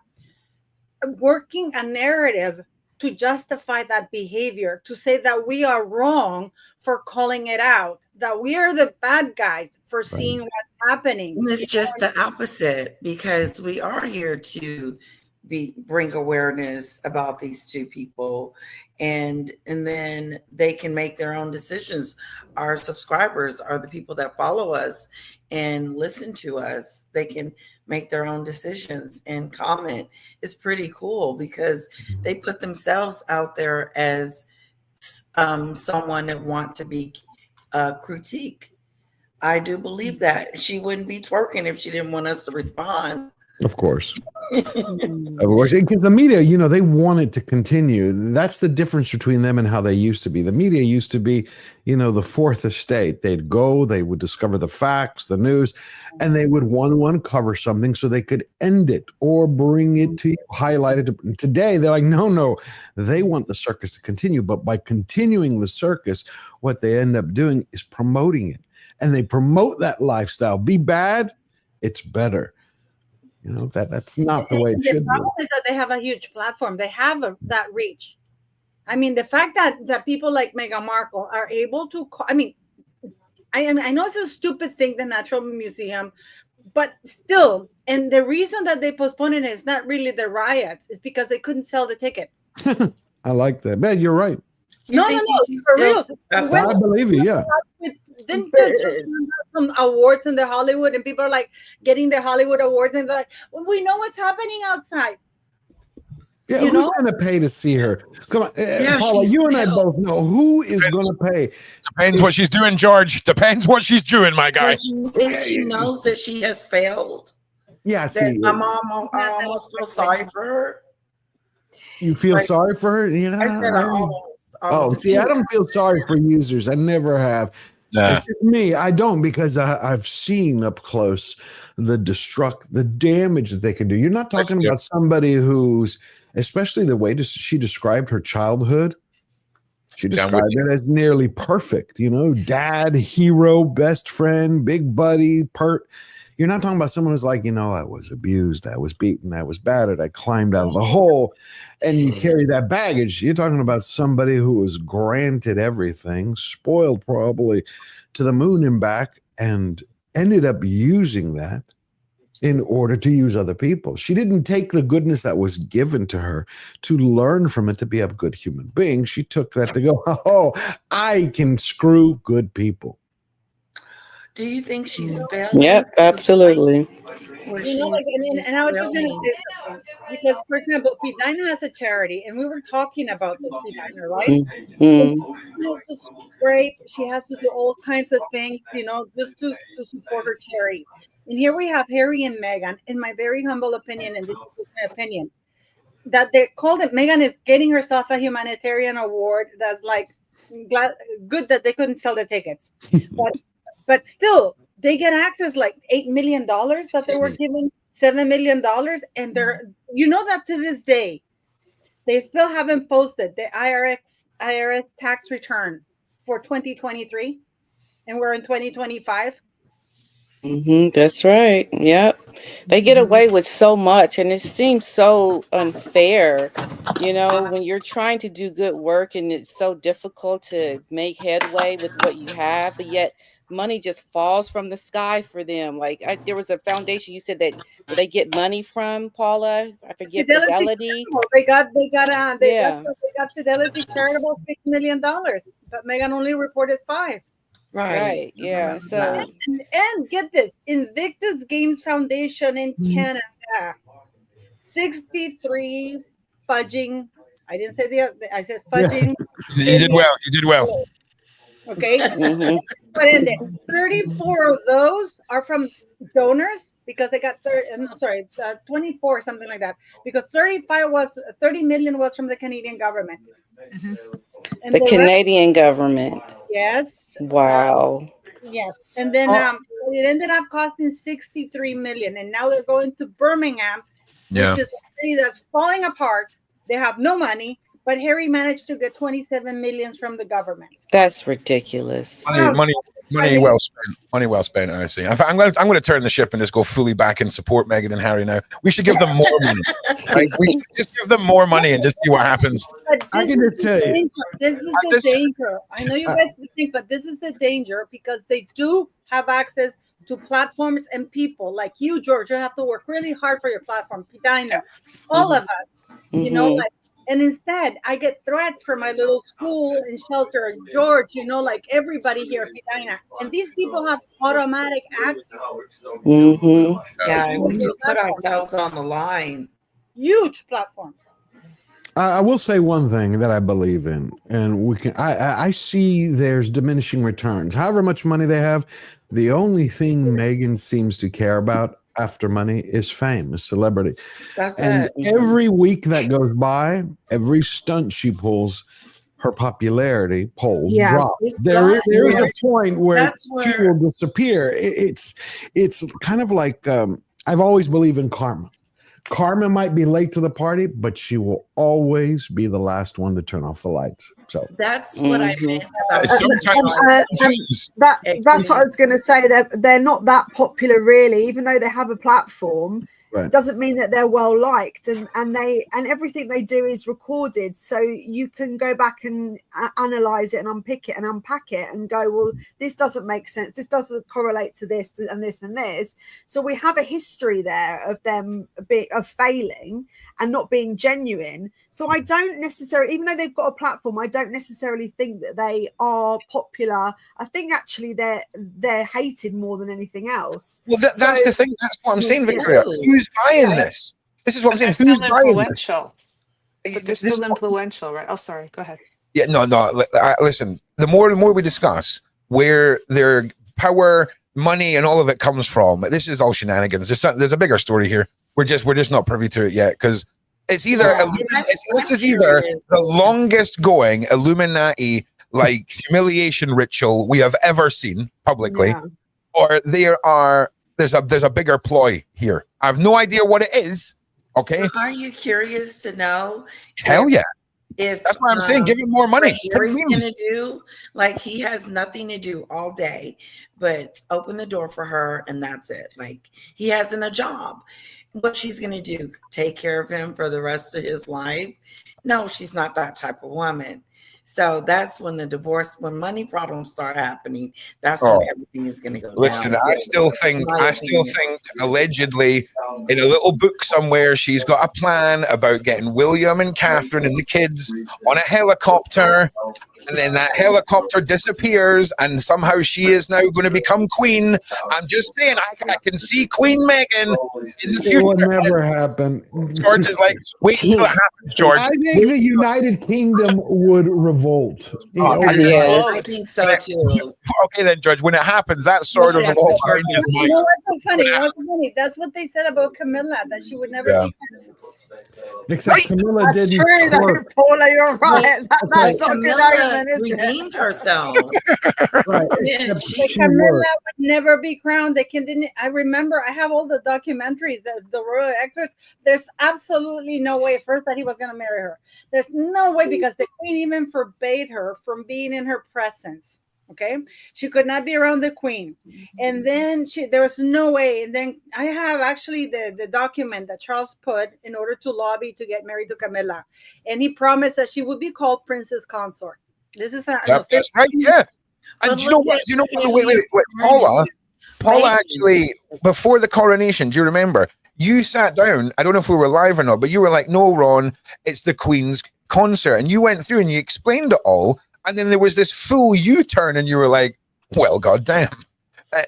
working a narrative to justify that behavior, to say that we are wrong for calling it out, that we are the bad guys for seeing what's happening. And it's just the opposite because we are here to bring awareness about these two people, and then they can make their own decisions. Our subscribers are the people that follow us and listen to us. They can make their own decisions and comment. It's pretty cool because they put themselves out there as someone that want to be critique. I do believe that she wouldn't be twerking if she didn't want us to respond. Of course. Of course, because the media, they want it to continue. That's the difference between them and how they used to be. The media used to be, the fourth estate. They'd go, they would discover the facts, the news, and they would want to uncover something so they could end it or bring it to you, highlight it. Today, they're like, no, they want the circus to continue. But by continuing the circus, what they end up doing is promoting it. And they promote that lifestyle. Be bad, it's better. That's not the way it should be. The problem is that they have a huge platform. They have that reach. I mean, the fact that people like Meghan Markle are able to, I know it's a stupid thing, the Natural Museum, but still, and the reason that they postponed it is not really the riots, it's because they couldn't sell the tickets. I like that. Man, you're right. No, for real. I believe you, yeah. Didn't just some awards in the Hollywood, and people are like getting the Hollywood awards, and they're like, well, we know what's happening outside. Yeah, You who's know? going to pay to see her? Come on, Yeah, Paula, she's you and I still- both know who is going to pay. Depends what she's doing, George. Depends what she's doing, my guy. But you think she knows that she has failed? Yeah, That see, my mom, I almost feel sorry for her. you feel Like, sorry for her? Yeah. I said I almost. See, I don't feel sorry for users. I never have. Nah. It's just me. I don't, because I've seen up close the damage that they can do. You're not talking about somebody who's, especially the way she described her childhood. She described it as nearly perfect. You know, dad, hero, best friend, big buddy, You're not talking about someone who's like, I was abused, I was beaten, I was battered, I climbed out of the hole, and you carry that baggage. You're talking about somebody who was granted everything, spoiled probably to the moon and back, and ended up using that in order to use other people. She didn't take the goodness that was given to her to learn from it to be a good human being. She took that to go, oh, I can screw good people. Do you think she's failing? Yep, absolutely. Where You know, like, and I was just going to failing? say something because, for example, Pidina has a charity, and we were talking about this Pidina, right? Mhm. She has to scrape. She has to do all kinds of things, just to support her charity. And here we have Harry and Meghan. In my very humble opinion, and this is just my opinion, that they called it. Meghan is getting herself a humanitarian award. That's like good that they couldn't sell the tickets, but still they get access like $8 million that they were given, $7 million, and they're that to this day they still haven't posted the IRS tax return for 2023, and we're in 2025. That's right. Yep. They get away with so much, and it seems so unfair, when you're trying to do good work and it's so difficult to make headway with what you have, but yet money just falls from the sky for them. Like there was a foundation you said that where they get money from, Paula. I forget, Fidelity. Charitable. They got Yeah. they got Fidelity Charitable $6 million, but Meghan only reported 5. Right. Yeah. So And get this, Invictus Games Foundation in Canada, 63 fudging. I didn't say I said fudging. You did well. You did well. Okay. Mhm. But in there, 34 of those are from donors because they got 24, something like that. Because 30 million was from the Canadian government. And the rest- Canadian government. yes. Wow. Yes. And then it ended up costing 63 million. And now they're going to Birmingham, Yeah. which is a city that's falling apart. They have no money, but Harry managed to get 27 million from the government. That's ridiculous. Money well spent. Money well spent. I see. I'm going to turn the ship and just go fully back and support Meghan and Harry now. We should give them more money. We should just give them more money and just see what happens. I can just tell you. This is the danger. I know you guys think, but this is the danger because they do have access to platforms and people like you, George. You have to work really hard for your platform. Pidina, all of us, and instead I get threats from my little school and shelter, George, like everybody here at Pidina. And these people have automatic access. Yeah, we do put ourselves on the line. Huge platforms. I will say one thing that I believe in, and we can. I see there's diminishing returns. However much money they have, the only thing Meghan seems to care about after money is fame, is celebrity. That's and it. Every week that goes by, every stunt she pulls, her popularity polls drop. There is a point where she will disappear. It's kind of like I've always believed in karma. Karma might be late to the party, but she will always be the last one to turn off the lights. So that's what I meant about that's what I was going to say. They're not that popular, really, even though they have a platform. Right. Doesn't mean that they're well liked, and everything they do is recorded, so you can go back and analyze it and unpick it and unpack it and go, well, this doesn't make sense, this doesn't correlate to this and this and this. So we have a history there of them of failing and not being genuine. So I don't necessarily, even though they've got a platform, I don't necessarily think that they are popular. I think actually they're hated more than anything else. Well, that's the thing. That's what I'm saying, Victoria. Who's buying this? This is what I'm saying. Who's buying this? But they're still influential, right? Oh, sorry. Go ahead. Yeah, no. Listen, the more we discuss where their power, money, and all of it comes from, this is all shenanigans. There's a bigger story here. We're just not privy to it yet, because it's either this is either the longest going Illuminati like humiliation ritual we have ever seen publicly, or there's a bigger ploy here. I have no idea what it is. Okay, Are you curious to know? Hell yeah. If that's what I'm saying, give him more money. What he's gonna do, like he has nothing to do all day but open the door for her, and that's it. Like he hasn't a job. What she's gonna do, take care of him for the rest of his life? No, she's not that type of woman. So that's when when money problems start happening, that's when everything is going to go down. Listen, I still think allegedly in a little book somewhere, she's got a plan about getting William and Catherine and the kids on a helicopter. And then that helicopter disappears, and somehow she is now going to become queen. I'm just saying, I can see Queen Meghan in the future. It will never happen. George is like, wait until it happens, George. I think the United Kingdom would revolt. I think so too. Okay, then, George, when it happens, that sort of revolt. You know what's so funny? What's so funny? That's what they said about Camilla, that she would never be. Except Camilla didn't. Paula, you're right. That's so good Camilla redeemed herself. Right. Yeah, Camilla would never be crowned. I remember, I have all the documentaries, the royal experts. There's absolutely no way first that he was going to marry her. There's no way, because the queen even forbade her from being in her presence. Okay, she could not be around the queen, and then there was no way. And then I have actually the document that Charles put in order to lobby to get married to Camilla, and he promised that she would be called Princess Consort. This is that's right, yeah. And you know what? Wait, Paula actually, before the coronation, do you remember? You sat down. I don't know if we were live or not, but you were like, "No, Ron, it's the Queen's concert," and you went through and you explained it all. And then there was this full U-turn, and you were like, "Well, goddamn,"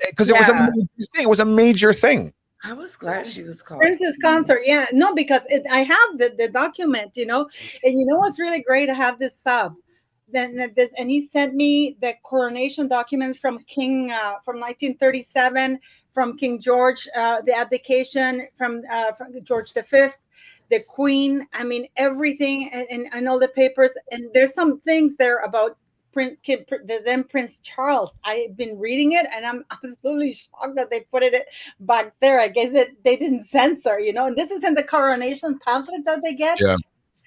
because it was a major thing. It was a major thing. I was glad she was called Princess Consort. Yeah, no, because I have the document, and what's really great to have this sub. And he sent me the coronation documents from King from 1937, from King George, the abdication from George V. The Queen, I mean, everything, and all the papers. And there's some things there about Prince Charles. I've been reading it, and I'm absolutely shocked that they put it back there. I guess they didn't censor, and this is in the coronation pamphlets that they get. Yeah.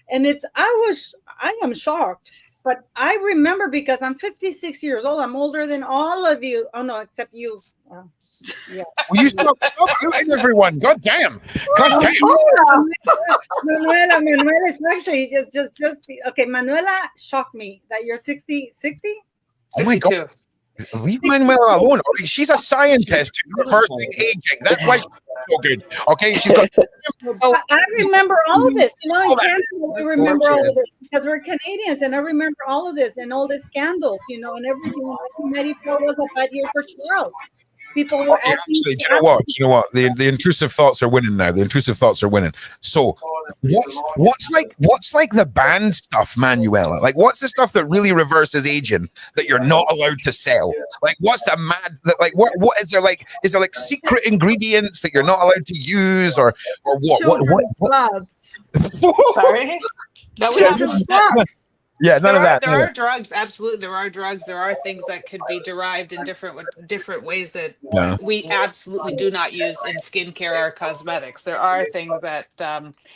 And I am shocked. But I remember, because I'm 56 years old. I'm older than all of you. Oh, no, except you. Yeah. Will you stop outing everyone? God damn. Manuela is actually just okay. Manuela shocked me that you're 60. Oh my God. Leave Manuela alone. She's a scientist who's reversing aging. That's why she's so good. Okay, she's got. I remember all of this. In Canada, we remember all of this because we're Canadians, and I remember all of this and all the scandals. And everything. 1994 was a bad year for Charles. People were actually, do you know what? The intrusive thoughts are winning now. The intrusive thoughts are winning. So, what's like the banned stuff, Manuela? Like, what's the stuff that really reverses aging that you're not allowed to sell? Like, what's the what is there like? Is there like secret ingredients that you're not allowed to use, or what? Sorry, no, we have. Yeah, none of that. There are drugs. Absolutely, there are drugs. There are things that could be derived in different ways that we absolutely do not use in skincare or cosmetics. There are things that,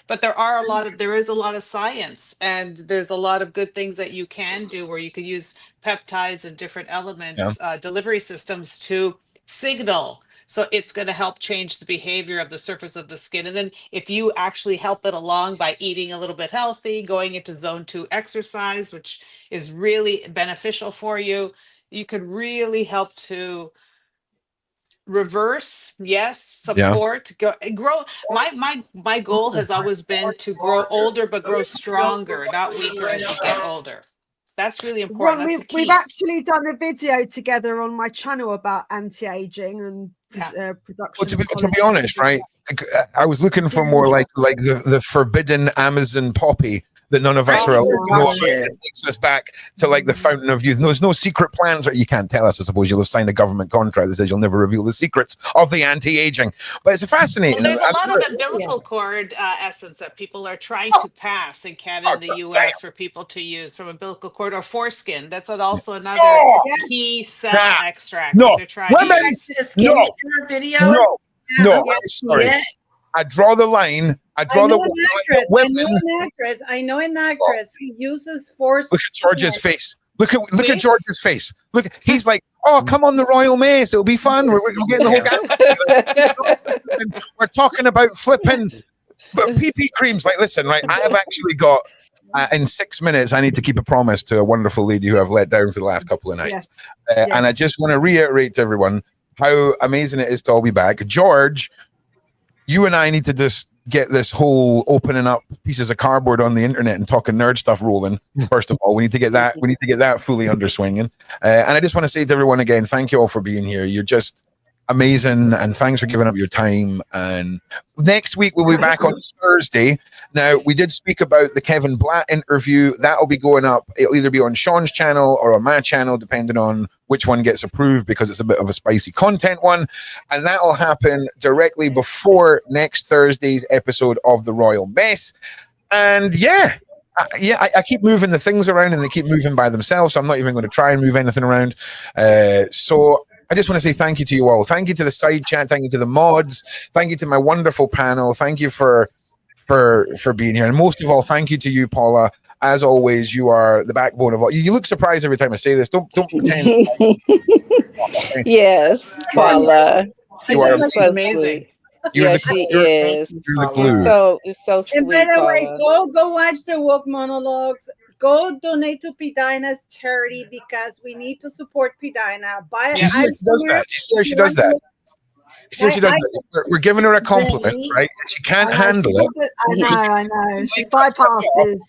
but there is a lot of science, and there's a lot of good things that you can do where you could use peptides and different elements, delivery systems to signal. So it's going to help change the behavior of the surface of the skin. And then if you actually help it along by eating a little bit healthy, going into zone 2 exercise, which is really beneficial for you, you could really help to reverse, support, grow. My goal has always been to grow older, but grow stronger, not weaker as you get older. That's really important. Well, we've actually done a video together on my channel about anti-aging and production. Well, to be honest, right? I was looking for more like the forbidden Amazon poppy that none of us I are need allowed to to know watch about. it. It takes us back to like the fountain of youth. There's no secret plans, or you can't tell us. I suppose you'll have signed a government contract that says you'll never reveal the secrets of the anti-aging. But it's fascinating. Well, there's a I lot mean, of umbilical cord essence that people are trying to pass in Canada and the damn. US for people to use from umbilical cord or foreskin. That's also another Oh, key cell nah, extract no, that they're trying to women, use. The skin no, care video. no, no. Yeah. I'm sorry. Yeah. I draw the line. I I draw know the an line. actress. I know Women. an actress. I know an actress who uses force. Look at George's face. Look at See? George's face. Look, he's like, oh, come on the Royal Mace. It'll be fun. We're getting the whole gang. We're talking about flipping but PP creams. Like, listen, right? I have actually got in 6 minutes. I need to keep a promise to a wonderful lady who I've let down for the last couple of nights. Yes. And I just want to reiterate to everyone how amazing it is to all be back. George, you and I need to just get this whole opening up pieces of cardboard on the internet and talking nerd stuff rolling. First of all, we need to get that fully under swinging. And I just want to say to everyone again, thank you all for being here. You're just amazing, and thanks for giving up your time. And next week we'll be back on Thursday. Now, we did speak about the Kevin Blatt interview. That'll be going up. It'll either be on Sean's channel or on my channel, depending on which one gets approved, because it's a bit of a spicy content one. And that'll happen directly before next Thursday's episode of The Royal Mess. And I keep moving the things around and they keep moving by themselves, so I'm not even going to try and move anything around. So I just want to say thank you to you all. Thank you to the side chat. Thank you to the mods. Thank you to my wonderful panel. Thank you for being here. And most of all, thank you to you, Paula. As always, you are the backbone of all. You look surprised every time I say this. Don't pretend. Yes, Paula. You are She's so sweet. You're Yeah, the she glue. is. You're the glue. You're so And sweet, by the way, Paula. go watch the woke monologues. Go donate to Pidina's charity because we need to support Pidina. Do you see how she does that? Do you see how she does that? You see how she does that? We're giving her a compliment, right? She can't handle it. I know. She bypasses.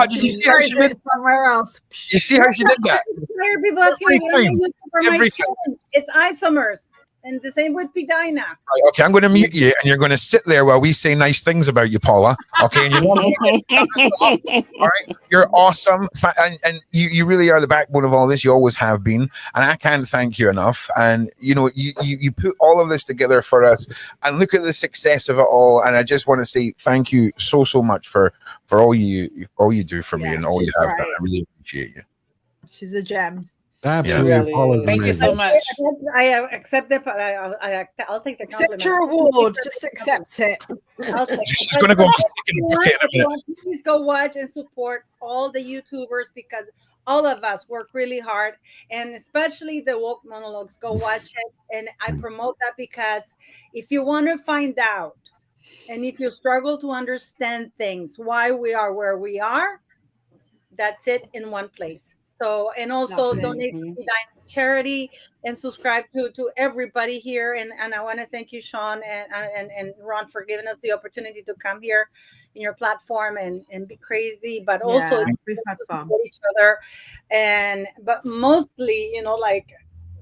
Did you see how she did? Somewhere else. You see how she did that? Tired people asking me, "Why do you use it for my Every skin?" It's isomers, and the same with Pidina. Right, okay, I'm going to mute you, and you're going to sit there while we say nice things about you, Paula. Okay, and you're awesome. All right, you're awesome, and you really are the backbone of all this. You always have been, and I can't thank you enough. And you put all of this together for us, and look at the success of it all. And I just want to say thank you so much for all you do for me and all you have done. I really appreciate you. She's a gem. Absolutely. Really Paula's Thank you amazing. so much. I accept it. I'll take the compliment. Accept your award. Just accept it. I'll take it. She's going to go stick in a bucket in a minute. Please go watch and support all the YouTubers because all of us work really hard, and especially the woke monologues. Go watch it, and I promote that because if you want to find out, and if you struggle to understand things, why we are where we are, that's it in one place. So, and also Lovely. donate to Dina's charity and subscribe to everybody here. And I want to thank you, Sean and Ron, for giving us the opportunity to come here in your platform and be crazy, but also we've had fun. support each other. But mostly, like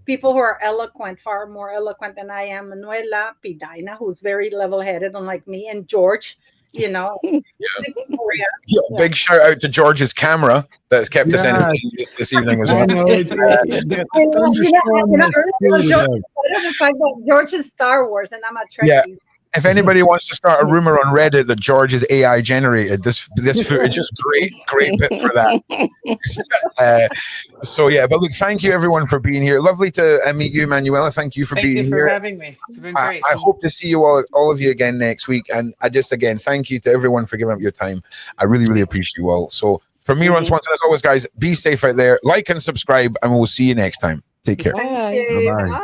people who are eloquent, far more eloquent than I am. Manuela, Pidina, who's very level-headed, unlike me, and George. Big shout out to George's camera that's kept us entertained this evening as well. I love the fact that George is Star Wars and I'm a Trekkie. Yeah. If anybody wants to start a rumor on Reddit that George is AI generated, this footage is great bit for that. But look, thank you everyone for being here. Lovely to meet you, Manuela. Thank you for being here. Thank you for having me. It's been great. I hope to see you all of you again next week. And I just again thank you to everyone for giving up your time. I really appreciate you all. So for me, Ron Swanson, as always, guys, be safe out there. Like and subscribe, and we'll see you next time. Take care. Bye. Thank you. Bye-bye. Bye.